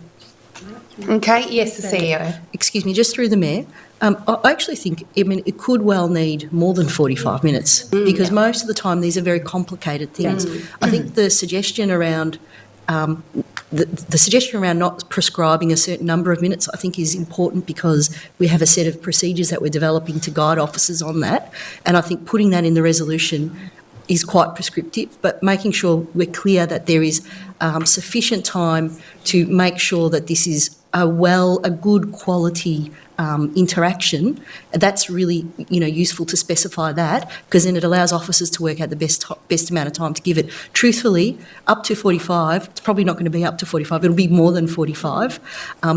Okay, yes, the CEO. Excuse me, just through the Mayor. I actually think, it could well need more than 45 minutes because most of the time these are very complicated things. I think the suggestion around the suggestion around not prescribing a certain number of minutes, I think, is important because we have a set of procedures that we're developing to guide officers on that. And I think putting that in the resolution is quite prescriptive, but making sure we're clear that there is sufficient time to make sure that this is a good quality interaction. That's really, useful to specify that because then it allows officers to work out the best amount of time to give it. Truthfully, up to 45, it's probably not going to be up to 45, it'll be more than 45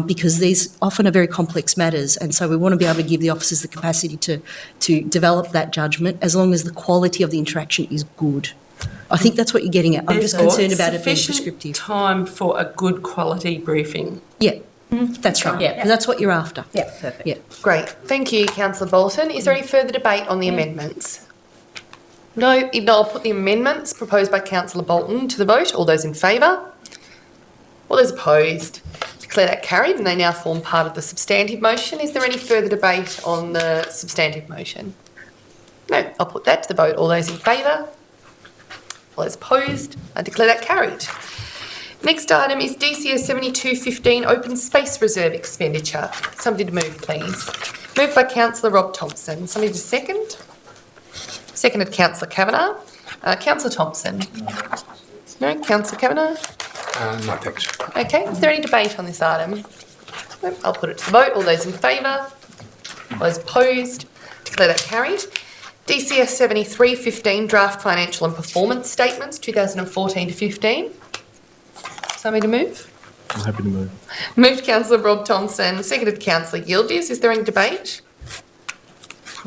because these often are very complex matters, and so we want to be able to give the officers the capacity to develop that judgment as long as the quality of the interaction is good. I think that's what you're getting at. I'm just concerned about it being prescriptive. Time for a good quality briefing. Yeah. That's right. Yeah, that's what you're after. Yeah, perfect. Yeah. Great. Thank you, Councillor Bolton. Is there any further debate on the amendments? No. If not, I'll put the amendments proposed by Councillor Bolton to the vote. All those in favour? All those opposed? Declare that carried, and they now form part of the substantive motion. Is there any further debate on the substantive motion? No. I'll put that to the vote. All those in favour? All those opposed? I declare that carried. Next item is DCS 7215 Open Space Reserve Expenditure. Somebody to move, please. Moved by Councillor Rob Thompson. Somebody to second? Seconded Councillor Kavanagh. Councillor Thompson? No? Councillor Kavanagh? No, thanks. Okay. Is there any debate on this item? No. I'll put it to the vote. All those in favour? All those opposed? Declare that carried. DCS 7315 Draft Financial and Performance Statements 2014 to 15. Somebody to move? I'm happy to move. Moved Councillor Rob Thompson, seconded Councillor Yildiz. Is there any debate?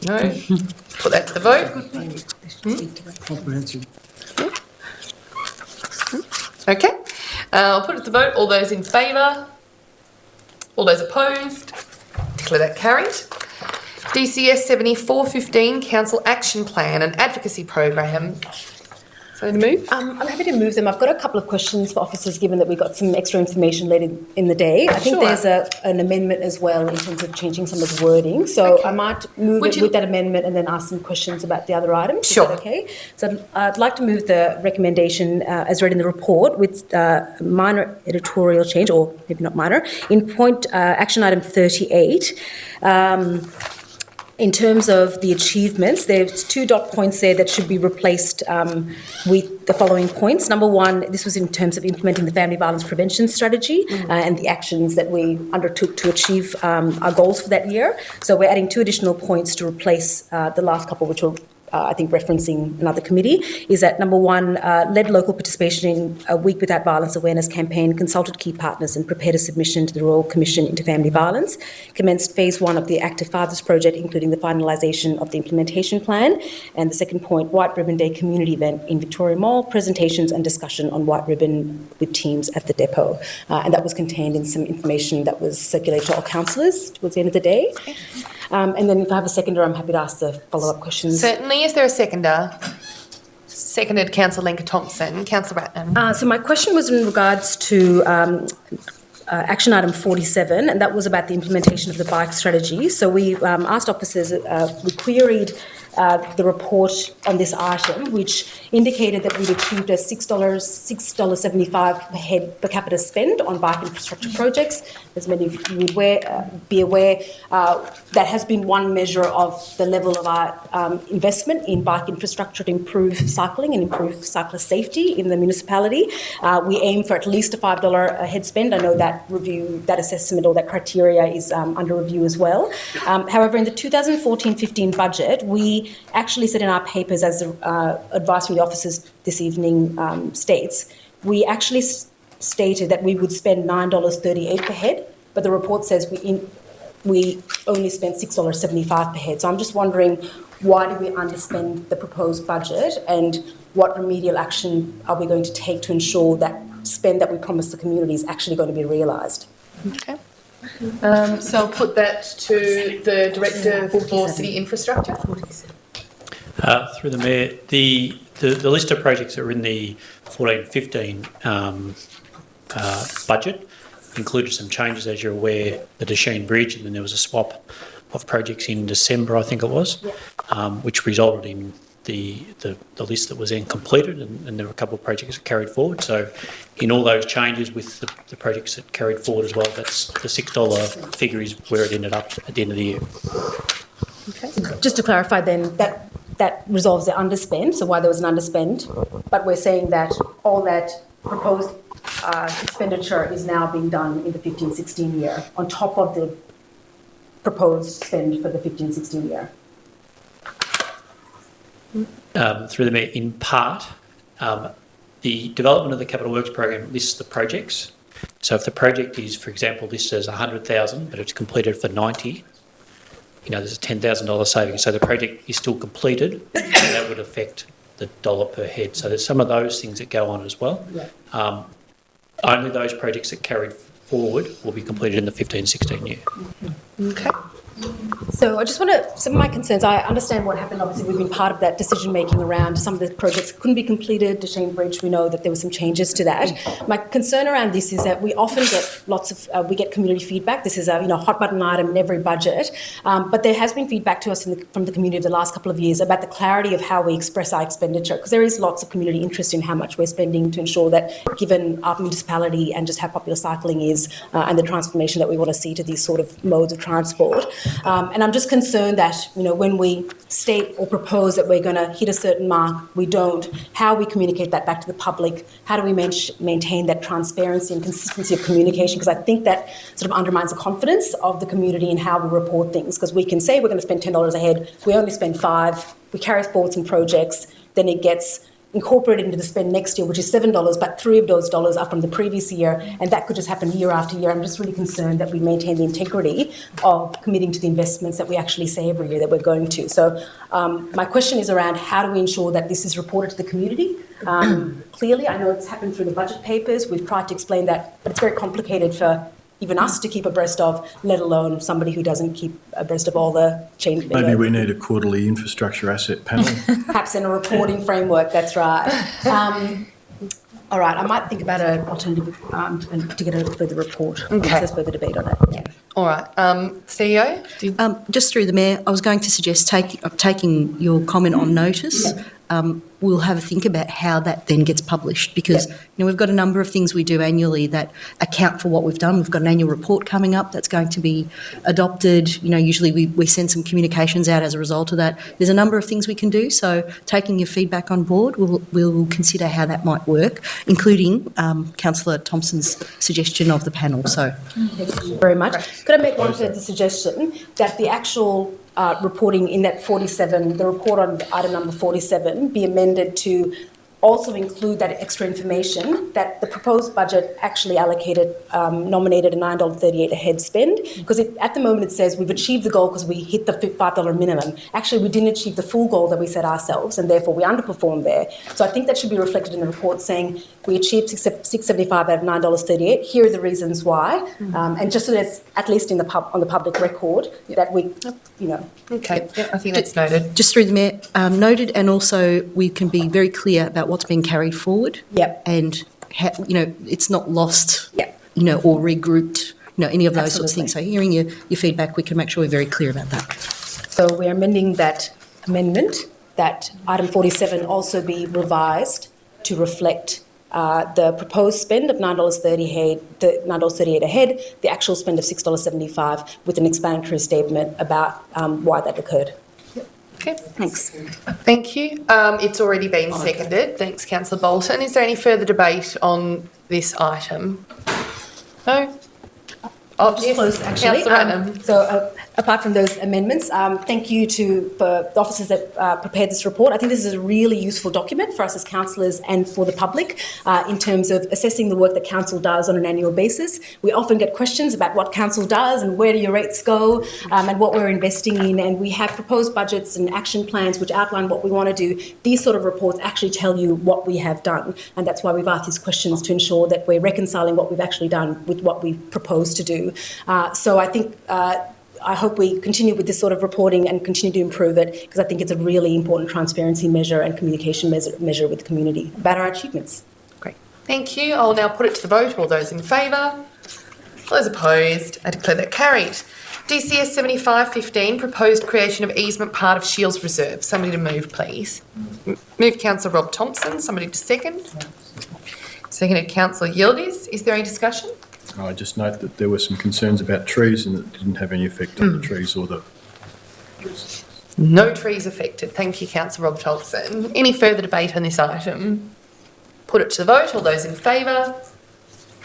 No. Put that to the vote. Comprehensive. Okay. I'll put it to the vote. All those in favour? All those opposed? Declare that carried. DCS 7415 Council Action Plan and Advocacy Program. So to move? I'm happy to move them. I've got a couple of questions for officers, given that we got some extra information later in the day. I think there's an amendment as well in terms of changing some of the wording. So I might move it with that amendment and then ask some questions about the other items. Sure. Is that okay? So I'd like to move the recommendation as read in the report with minor editorial change, or maybe not minor, in action item 38. In terms of the achievements, there's 2 dot points there that should be replaced with the following points. Number 1, this was in terms of implementing the family violence prevention strategy and the actions that we undertook to achieve our goals for that year. So we're adding 2 additional points to replace the last couple, which were I think referencing another committee, is that number 1, led local participation in a Week Without Violence awareness campaign, consulted key partners and prepared a submission to the Royal Commission into Family Violence, commenced phase 1 of the Active Fathers project, including the finalisation of the implementation plan, and the second point, White Ribbon Day community event in Victoria Mall, presentations and discussion on White Ribbon with teams at the depot. And that was contained in some information that was circulated to all councillors towards the end of the day. And then if I have a seconder, I'm happy to ask the follow-up questions. Certainly. Is there a seconder? Seconded Councillor Lenka Thompson. Councillor Ratnam. So my question was in regards to action item 47, and that was about the implementation of the bike strategy. So we asked officers, we queried the report on this item, which indicated that we'd achieved a $6.75 per head per capita spend on bike infrastructure projects. As many of you would be aware, that has been one measure of the level of our investment in bike infrastructure to improve cycling and improve cyclist safety in the municipality. We aim for at least a $5 a head spend. I know that review, that assessment or that criteria is under review as well. However, in the 2014-15 budget, we actually said in our papers, as the advice from the officers this evening states, we actually stated that we would spend $9.38 per head, but the report says we only spent $6.75 per head. So I'm just wondering, why did we underspend the proposed budget, and what remedial action are we going to take to ensure that spend that we promised the community is actually going to be realised? Okay. So I'll put that to the Director for City Infrastructure. Through the Mayor, the list of projects that are in the 14-15 budget included some changes, as you're aware, the Desheen Bridge, and then there was a swap of projects in December, I think it was, which resulted in the list that was then completed, and there were a couple of projects that carried forward. So in all those changes with the projects that carried forward as well, that's the $6 figure is where it ended up at the end of the year. Okay. Just to clarify then, that resolves the underspend, so why there was an underspend, but we're saying that all that proposed expenditure is now being done in the 15-16 year, on top of the proposed spend for the 15-16 year. Through the Mayor, in part, the development of the Capital Works program lists the projects. So if the project is, for example, listed as 100,000, but it's completed for 90, there's a $10,000 saving. So the project is still completed, and that would affect the dollar per head. So there's some of those things that go on as well. Yeah. Only those projects that carried forward will be completed in the 15-16 year. Okay. So I just want to, some of my concerns, I understand what happened. Obviously, we've been part of that decision making around some of the projects that couldn't be completed. Desheen Bridge, we know that there were some changes to that. My concern around this is that we often get we get community feedback. This is a hot button item in every budget, but there has been feedback to us from the community over the last couple of years about the clarity of how we express our expenditure, because there is lots of community interest in how much we're spending to ensure that, given our municipality and just how popular cycling is and the transformation that we want to see to these sort of modes of transport. And I'm just concerned that, when we state or propose that we're going to hit a certain mark, we don't, how we communicate that back to the public, how do we maintain that transparency and consistency of communication, because I think that sort of undermines the confidence of the community in how we report things, because we can say we're going to spend $10 a head, we only spend $5, we carry forward some projects, then it gets incorporated into the spend next year, which is $7, but $3 of those dollars are from the previous year, and that could just happen year after year. I'm just really concerned that we maintain the integrity of committing to the investments that we actually say every year that we're going to. So my question is around how do we ensure that this is reported to the community? Clearly, I know it's happened through the budget papers. We've tried to explain that, but it's very complicated for even us to keep abreast of, let alone somebody who doesn't keep abreast of all the changes. Maybe we need a quarterly infrastructure asset panel. Perhaps in a reporting framework, that's right. All right, I might think about an alternative to get a further report. Okay. There's further debate on that. Yeah. All right. CEO? Just through the Mayor, I was going to suggest taking your comment on notice. We'll have a think about how that then gets published, because we've got a number of things we do annually that account for what we've done. We've got an annual report coming up that's going to be adopted. Usually we send some communications out as a result of that. There's a number of things we can do. So taking your feedback on board, we'll consider how that might work, including Councillor Thompson's suggestion of the panel. So thank you very much. Could I make one further suggestion that the actual reporting in that 47, the report on item number 47, be amended to also include that extra information that the proposed budget actually allocated, nominated a $9.38 a head spend, because at the moment it says we've achieved the goal because we hit the $5 minimum. Actually, we didn't achieve the full goal that we set ourselves, and therefore we underperformed there. So I think that should be reflected in the report, saying we achieved $6.75 out of $9.38. Here are the reasons why, and just so that's at least on the public record that we, Okay, I think that's noted. Just through the Mayor, noted, and also we can be very clear about what's being carried forward. Yep. And it's not lost. Yep. Or regrouped. Any of those sorts of things. So hearing your feedback, we can make sure we're very clear about that. So we're amending that amendment that item 47 also be revised to reflect the proposed spend of $9.38 a head, the actual spend of $6.75, with an explanatory statement about why that occurred. Okay, thanks. Thank you. It's already been seconded. Thanks, Councillor Bolton. Is there any further debate on this item? No? Just close, actually. Councillor Ratnam. apart from those amendments, thank you for the officers that prepared this report. I think this is a really useful document for us as councillors and for the public in terms of assessing the work that council does on an annual basis. We often get questions about what council does and where do your rates go and what we're investing in, and we have proposed budgets and action plans which outline what we want to do. These sort of reports actually tell you what we have done, and that's why we've asked these questions, to ensure that we're reconciling what we've actually done with what we propose to do. So I think I hope we continue with this sort of reporting and continue to improve it, because I think it's a really important transparency measure and communication measure with the community about our achievements. Great. Thank you. I'll now put it to the vote. All those in favour? All those opposed? I declare that carried. DCS 7515, proposed creation of easement part of Shields Reserve. Somebody to move, please. Move Councillor Rob Thompson. Somebody to second. Seconded Councillor Yildiz. Is there any discussion? I just note that there were some concerns about trees and it didn't have any effect on the trees or the... No trees affected. Thank you, Councillor Rob Thompson. Any further debate on this item? Put it to the vote. All those in favour?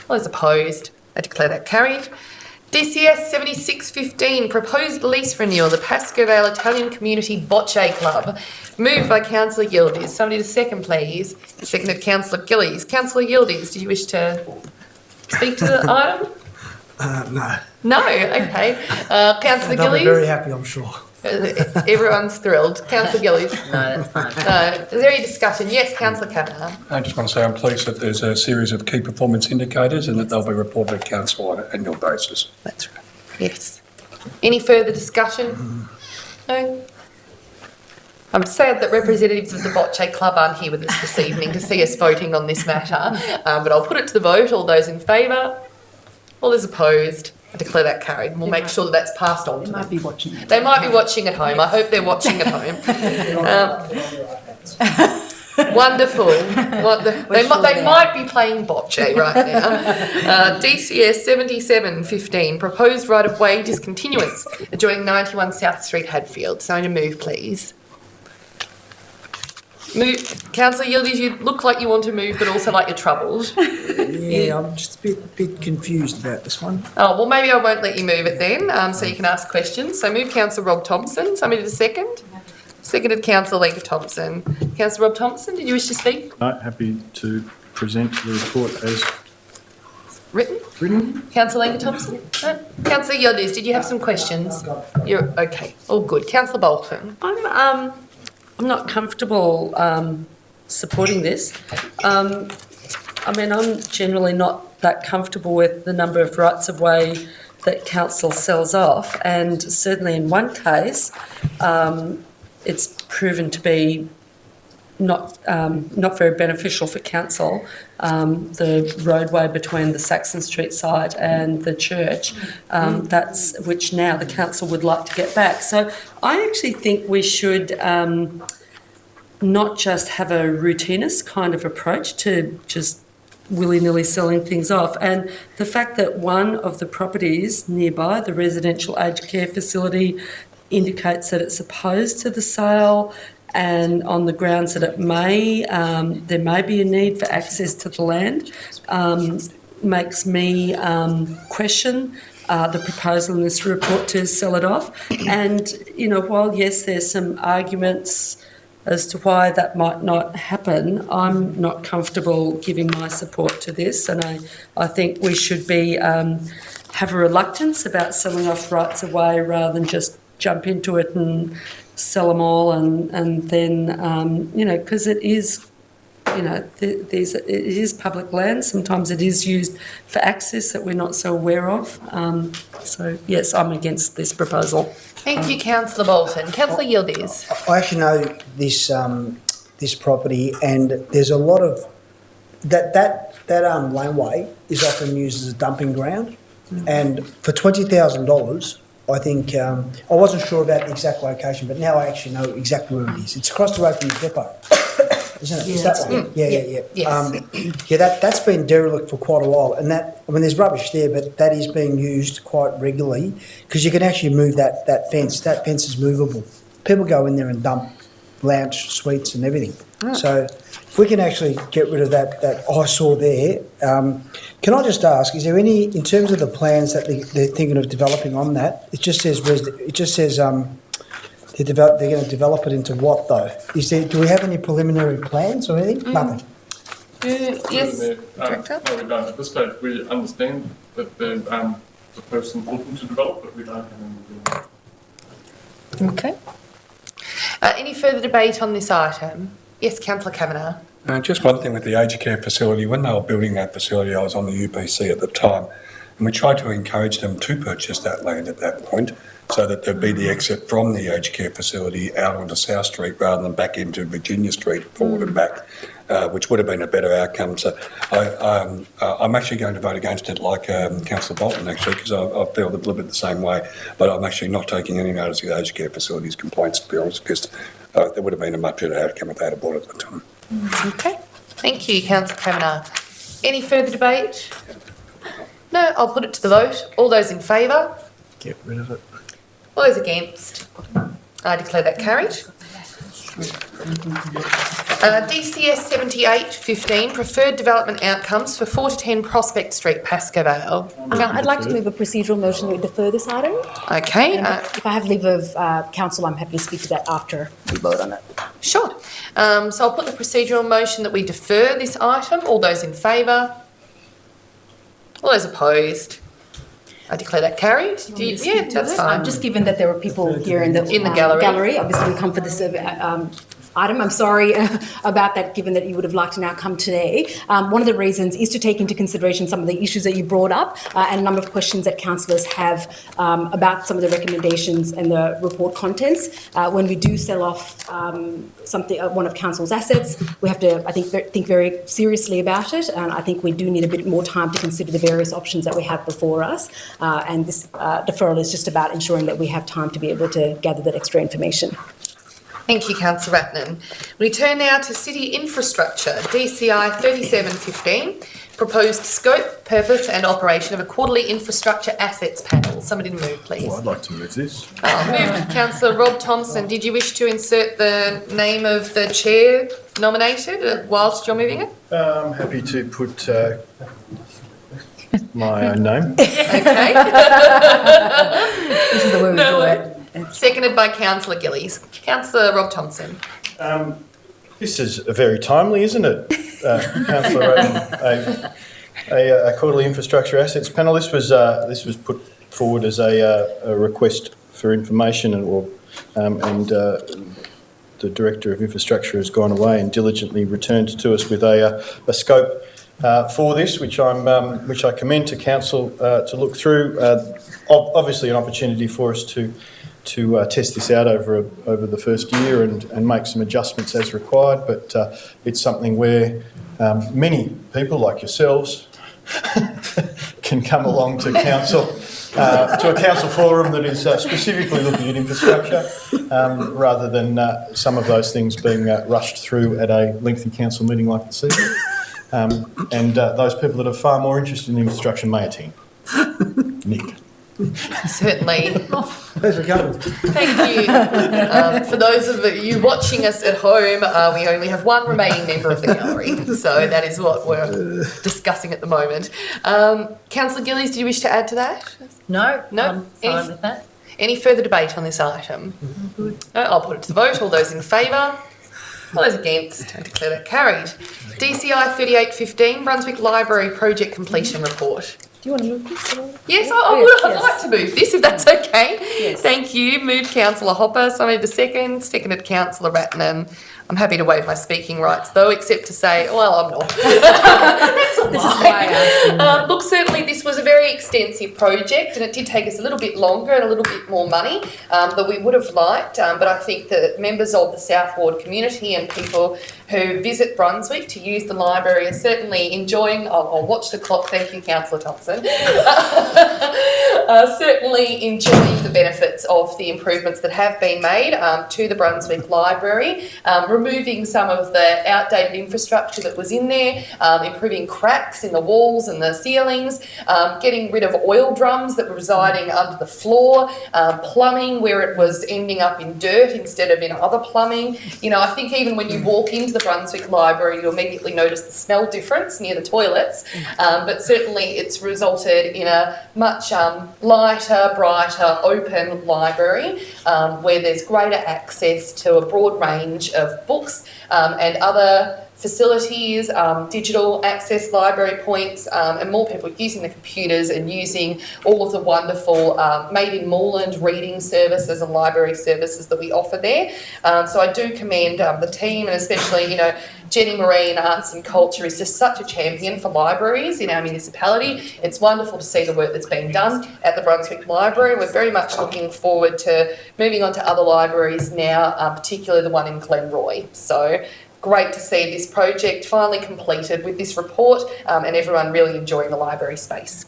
All those opposed? I declare that carried. DCS 7615, proposed lease renewal, the Pascovale Italian Community Bocce Club. Moved by Councillor Yildiz. Somebody to second, please. Seconded Councillor Gillies. Councillor Yildiz, did you wish to speak to the item? No. No? Okay. Councillor They'll be Gillies? very happy, I'm sure. Everyone's thrilled. Councillor Gillies? No, that's fine. Is there any discussion? Yes, Councillor Kavanagh. I just want to say I'm pleased that there's a series of key performance indicators and that they'll be reported to council on an annual basis. That's right. Yes. Any further discussion? No? I'm sad that representatives of the Bocce Club aren't here with us this evening to see us voting on this matter, but I'll put it to the vote. All those in favour? All those opposed? I declare that carried, and we'll make sure that that's passed on to them. They might be watching. They might be watching at home. I hope they're watching at home. Wonderful. They might be playing bocce right now. DCS 7715, proposed right-of-way discontinuance adjoining 91 South Street, Hadfield. So to move, please. Move. Councillor Yildiz, you look like you want to move, but also like you're troubled. Yeah, I'm just a bit confused about this one. Oh, well, maybe I won't let you move it then, so you can ask questions. So move Councillor Rob Thompson. Somebody to second. Seconded Councillor Leka Thompson. Councillor Rob Thompson, did you wish to speak? No, happy to present the report as Written? Councillor Leka Thompson? No? Councillor Yildiz, did you have some questions? You're okay. All good. Councillor Bolton. I'm not comfortable supporting this. I mean, I'm generally not that comfortable with the number of rights of way that council sells off, and certainly in one case, it's proven to be not very beneficial for council. The roadway between the Saxon Street site and the church, that's which now the council would like to get back. So I actually think we should not just have a routinist kind of approach to just willy-nilly selling things off. And the fact that one of the properties nearby, the residential aged care facility, indicates that it's opposed to the sale, and on the grounds that it may, there may be a need for access to the land, makes me question the proposal in this report to sell it off. And, you know, while, yes, there's some arguments as to why that might not happen, I'm not comfortable giving my support to this, and I think we should be have a reluctance about selling off rights of way rather than just jump into it and sell them all and then, you know, because it is, you know, it is public land. Sometimes it is used for access that we're not so aware of. So, yes, I'm against this proposal. Thank you, Councillor Bolton. Councillor Yildiz. I actually know this this property, and there's a lot of that laneway is often used as a dumping ground, and for $20,000, I think I wasn't sure about the exact location, but now I actually know exactly where it is. It's across the road from the depot, isn't it? Is that right? Yeah. Yes. That's been derelict for quite a while, and there's rubbish there, but that is being used quite regularly because you can actually move that fence. That fence is movable. People go in there and dump lounge suites and everything. So if we can actually get rid of that eyesore there, can I just ask, is there any, in terms of the plans that they're thinking of developing on that, it just says they're going to develop it into what though? Do we have any preliminary plans or anything? Nothing. Yes, Director? No, we don't. At this stage, we understand that the person's looking to develop, but we don't have any. Okay. Any further debate on this item? Yes, Councillor Kavanagh. Just one thing with the aged care facility. When they were building that facility, I was on the UPC at the time, and we tried to encourage them to purchase that land at that point so that there'd be the exit from the aged care facility out onto South Street rather than back into Virginia Street, forward and back, which would have been a better outcome. So I'm actually going to vote against it like Councillor Bolton, actually, because I feel a little bit the same way, but I'm actually not taking any notice of the aged care facilities complaints, to be honest, because there would have been a much better outcome if they had bought it at the time. Okay. Thank you, Councillor Kavanagh. Any further debate? No, I'll put it to the vote. All those in favour? Get rid of it. All those against? I declare that carried. DCS 7815, preferred development outcomes for 4 to 10 Prospect Street, Pascoe Vale. I'd like to move a procedural motion that we defer this item. Okay. If I have leave of council, I'm happy to speak to that after we vote on it. Sure. So I'll put the procedural motion that we defer this item. All those in favour? All those opposed? I declare that carried. Yeah, that's fine. Just given that there were people here in the gallery. Obviously we come for this item. I'm sorry about that, given that you would have liked an outcome today. One of the reasons is to take into consideration some of the issues that you brought up and a number of questions that councillors have about some of the recommendations and the report contents. When we do sell off one of council's assets, we have to, I think very seriously about it, and I think we do need a bit more time to consider the various options that we have before us. And this deferral is just about ensuring that we have time to be able to gather that extra information. Thank you, Councillor Ratnam. We turn now to City Infrastructure, DCI 3715, proposed scope, purpose and operation of a quarterly infrastructure assets panel. Somebody to move, please. Well, I'd like to move this. Moved, Councillor Rob Thompson. Did you wish to insert the name of the chair nominated whilst you're moving it? I'm happy to put my own name. Okay. This is the way we do it. Seconded by Councillor Gillies. Councillor Rob Thompson. This is very timely, isn't it, Councillor? A quarterly infrastructure assets panel. This was put forward as a request for information, and the Director of Infrastructure has gone away and diligently returned to us with a scope for this, which I commend to Council to look through. Obviously, an opportunity for us to test this out over the first year and make some adjustments as required, but it's something where many people like yourselves can come along to council, to a council forum that is specifically looking at infrastructure, rather than some of those things being rushed through at a lengthy council meeting like this evening. And those people that are far more interested in infrastructure may attend. Nick. Certainly. Thanks for coming. Thank you. For those of you watching us at home, we only have one remaining member of the gallery, so that is what we're discussing at the moment. Councillor Gillies, do you wish to add to that? No, No? I'm fine with that. Any further debate on this item? No, I'll put it to the vote. All those in favour? All those against? I declare that carried. DCI 3815, Brunswick Library Project Completion Report. Do you want to move this? Yes, I'd like to move this, if that's okay. Yes. Thank you. Moved Councillor Hopper. Somebody to second. Seconded Councillor Ratnam. I'm happy to waive my speaking rights, though, except to say, well, I'm not. That's a lie. Look, certainly this was a very extensive project, and it did take us a little bit longer and a little bit more money than we would have liked. But I think that members of the South Ward community and people who visit Brunswick to use the library are certainly enjoying. I'll watch the clock. Thank you, Councillor Thompson. Certainly enjoying the benefits benefits of the improvements that have been made to the Brunswick Library, removing some of the outdated infrastructure that was in there, improving cracks in the walls and the ceilings, getting rid of oil drums that were residing under the floor, plumbing where it was ending up in dirt instead of in other plumbing. You know, I think even when you walk into the Brunswick Library, you immediately notice the smell difference near the toilets, but certainly it's resulted in a much lighter, brighter, open library where there's greater access to a broad range of books and other facilities, digital access library points, and more people using the computers and using all of the wonderful Made in Moreland reading services and library services that we offer there. So I do commend the team, and especially, you know, Jenny Marine Arts and Culture is just such a champion for libraries in our municipality. It's wonderful to see the work that's being done at the Brunswick Library. We're very much looking forward to moving on to other libraries now, particularly the one in Glenroy. So great to see this project finally completed with this report and everyone really enjoying the library space.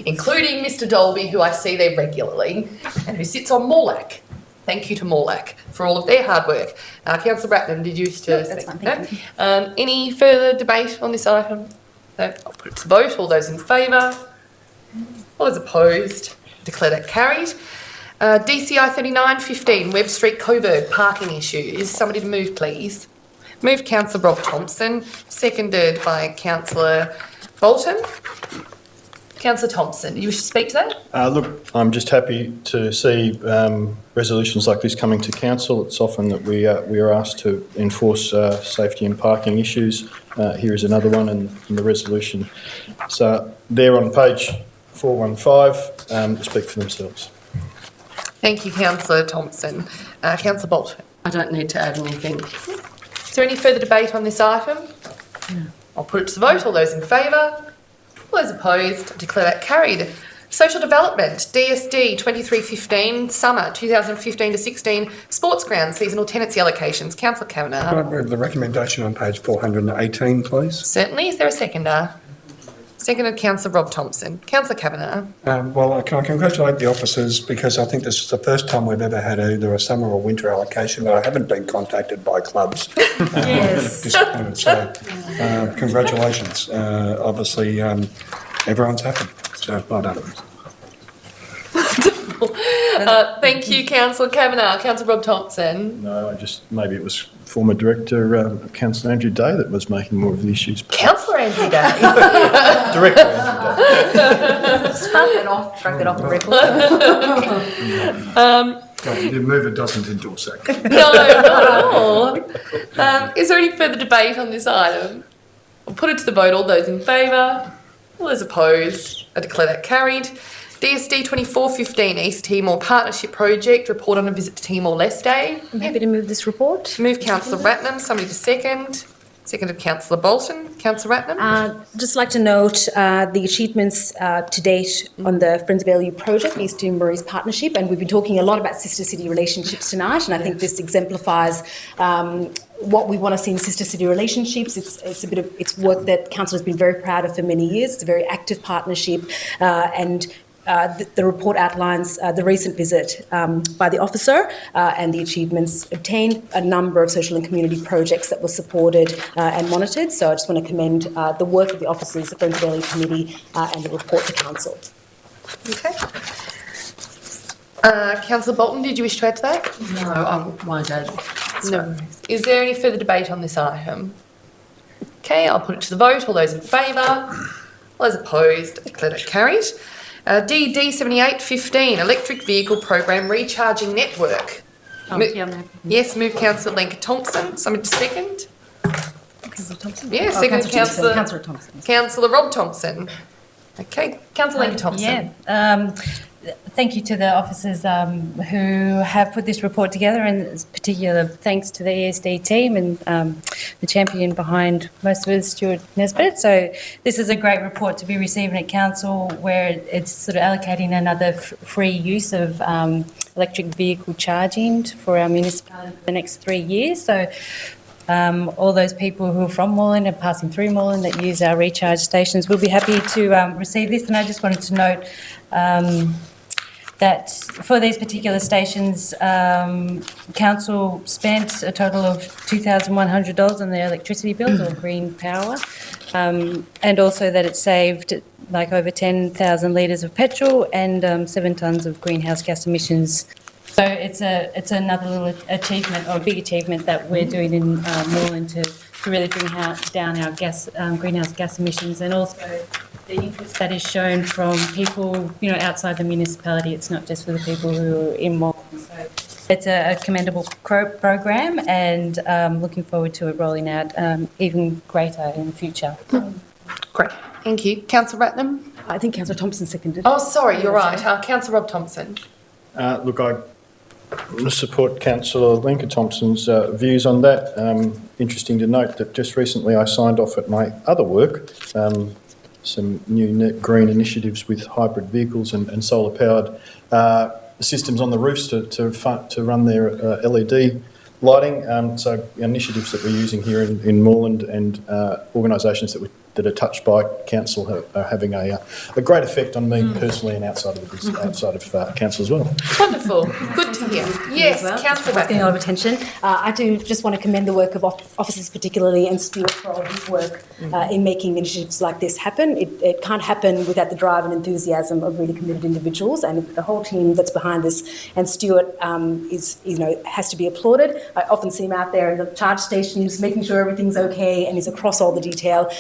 Including Mr Dolby, who I see there regularly and who sits on Morlack. Thank you to Morlack for all of their hard work. Councillor Bratton, did you speak? That's fine, thank you. Any further debate on this item? No, I'll put it to vote. All those in favour? All those opposed? Declare that carried. DCI 3915, Webb Street, Coburg, parking issues. Somebody to move, please. Move Councillor Rob Thompson, seconded by Councillor Bolton. Councillor Thompson, do you wish to speak to that? Look, I'm just happy to see resolutions like this coming to council. It's often that we are asked to enforce safety and parking issues. Here is another one in the resolution. So they're on page 415, speak for themselves. Thank you, Councillor Thompson. Councillor Bolton. I don't need to add anything. Is there any further debate on this item? No. I'll put it to the vote. All those in favour? All those opposed? Declare that carried. Social Development, DSD 2315, Summer 2015 to 16, Sports Ground Seasonal Tenancy Allocations. Councillor Kavanagh. Could I move the recommendation on page 418, please? Certainly. Is there a seconder? Seconded Councillor Rob Thompson. Councillor Kavanagh. Well, can I congratulate the officers, because I think this is the first time we've ever had either a summer or winter allocation that I haven't been contacted by clubs. Yes. Disappointed. So, congratulations. Obviously, everyone's happy. So, well done. Thank you, Councillor Kavanagh. Councillor Rob Thompson. No, maybe it was former Director Councillor Andrew Day that was making more of the issues. Councillor Andrew Day. Director Andrew Day. Shrug it off the record. The mover doesn't endorse that. No, not at all. Is there any further debate on this item? I'll put it to the vote. All those in favour? All those opposed? I declare that carried. DSD 2415, East Timor Partnership Project, report on a visit to Timor-Leste. I'm happy to move this report. Move Councillor Ratnam. Somebody to second. Seconded Councillor Bolton. Councillor Ratnam. Just like to note the achievements to date on the Friends of LU project, East Timorese partnership, and we've been talking a lot about sister city relationships tonight, and I think this exemplifies what we want to see in sister city relationships. It's work that council has been very proud of for many years. It's a very active partnership, and the report outlines the recent visit by the officer and the achievements obtained, a number of social and community projects that were supported and monitored. So I just want to commend the work of the officers, the Friends of LU Committee, and the report to council. Okay. Councillor Bolton, did you wish to add to that? No, I won't add. No. Is there any further debate on this item? Okay, I'll put it to the vote. All those in favour? All those opposed? Declare that carried. DD 7815, Electric Vehicle Program Recharging Network. Yes, move Councillor Lenka Thompson. Somebody to second. Yeah, second Councillor Thompson. Councillor Rob Thompson. Okay, Councillor Lenka Thompson. Yeah. Thank you to the officers who have put this report together, and particular thanks to the ESD team and the champion behind most of it, Stuart Nesbitt. So this is a great report to be receiving at council, where it's sort of allocating another free use of electric vehicle charging for our municipality for the next 3 years. So all those people who are from Moreland and passing through Moreland that use our recharge stations will be happy to receive this. And I just wanted to note that for these particular stations, council spent a total of $2,100 on their electricity bills or green power, and also that it saved like over 10,000 litres of petrol and 7 tonnes of greenhouse gas emissions. So it's another little achievement, or a big achievement that we're doing in Moreland to really bring down our greenhouse gas emissions, and also the interest that is shown from people, outside the municipality. It's not just for the people who are in Moreland. So it's a commendable program, and looking forward to it rolling out even greater in the future. Great. Thank you. Councillor Ratnam? I think Councillor Thompson seconded. Oh, sorry, you're right. Councillor Rob Thompson. Look, I support Councillor Lincoln Thompson's views on that. Interesting to note that just recently I signed off at my other work some new green initiatives with hybrid vehicles and solar-powered systems on the roofs to run their LED lighting. So initiatives that we're using here in Moreland, and organisations that are touched by council are having a great effect on me personally and outside of council as well. Wonderful. Good to hear. Yes, Councillor Getting a lot of attention. I do just want to commend the work of officers particularly, and Stuart for all his work in making initiatives like this happen. It can't happen without the drive and enthusiasm of really committed individuals, and the whole team that's behind this. And Stuart has to be applauded. I often see him out there in the charge stations, making sure everything's okay, and he's across all the detail.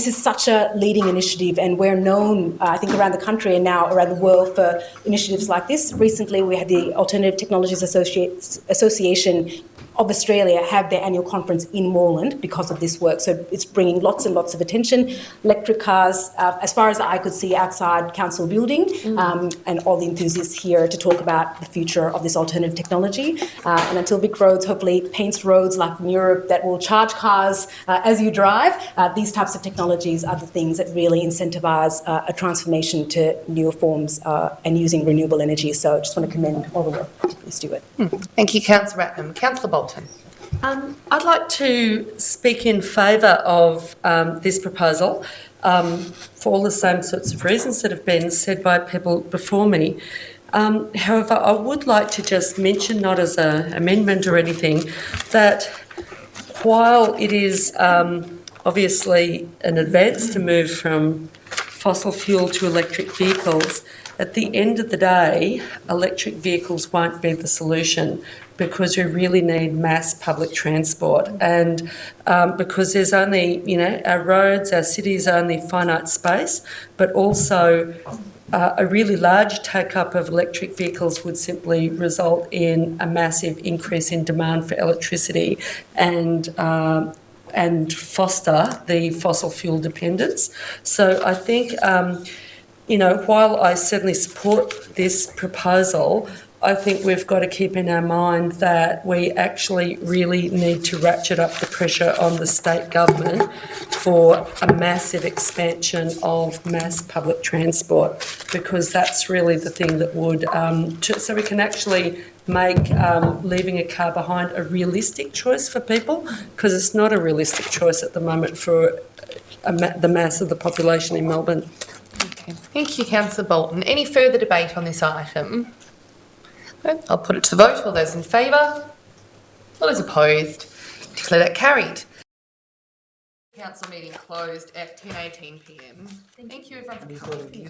This is such a leading initiative, and we're known, I think, around the country and now around the world for initiatives like this. Recently, we had the Alternative Technologies Association of Australia have their annual conference in Moreland because of this work. So it's bringing lots and lots of attention. Electric cars, as far as the eye could see, outside council building, and all the enthusiasts here to talk about the future of this alternative technology. And until Vic Roads hopefully paints roads like in Europe that will charge cars as you drive, these types of technologies are the things that really incentivise a transformation to newer forms and using renewable energy. So I just want to commend all the work, particularly Stuart. Thank you, Councillor Ratnam. Councillor Bolton. I'd like to speak in favour of this proposal for all the same sorts of reasons that have been said by people before me. However, I would like to just mention, not as an amendment or anything, that while it is obviously an advance to move from fossil fuel to electric vehicles, at the end of the day, electric vehicles won't be the solution, because we really need mass public transport, and because there's only, our roads, our cities are only finite space, but also a really large take-up of electric vehicles would simply result in a massive increase in demand for electricity and foster the fossil fuel dependence. So I think, while I certainly support this proposal, I think we've got to keep in our mind that we actually really need to ratchet up the pressure on the state government for a massive expansion of mass public transport, because that's really the thing that would, so we can actually make leaving a car behind a realistic choice for people, because it's not a realistic choice at the moment for the mass of the population in Melbourne. Okay. Thank you, Councillor Bolton. Any further debate on this item? No, I'll put it to the vote. All those in favour? All those opposed? Declare that carried. Council meeting closed at 10:18 p.m. Thank you, everyone, for coming.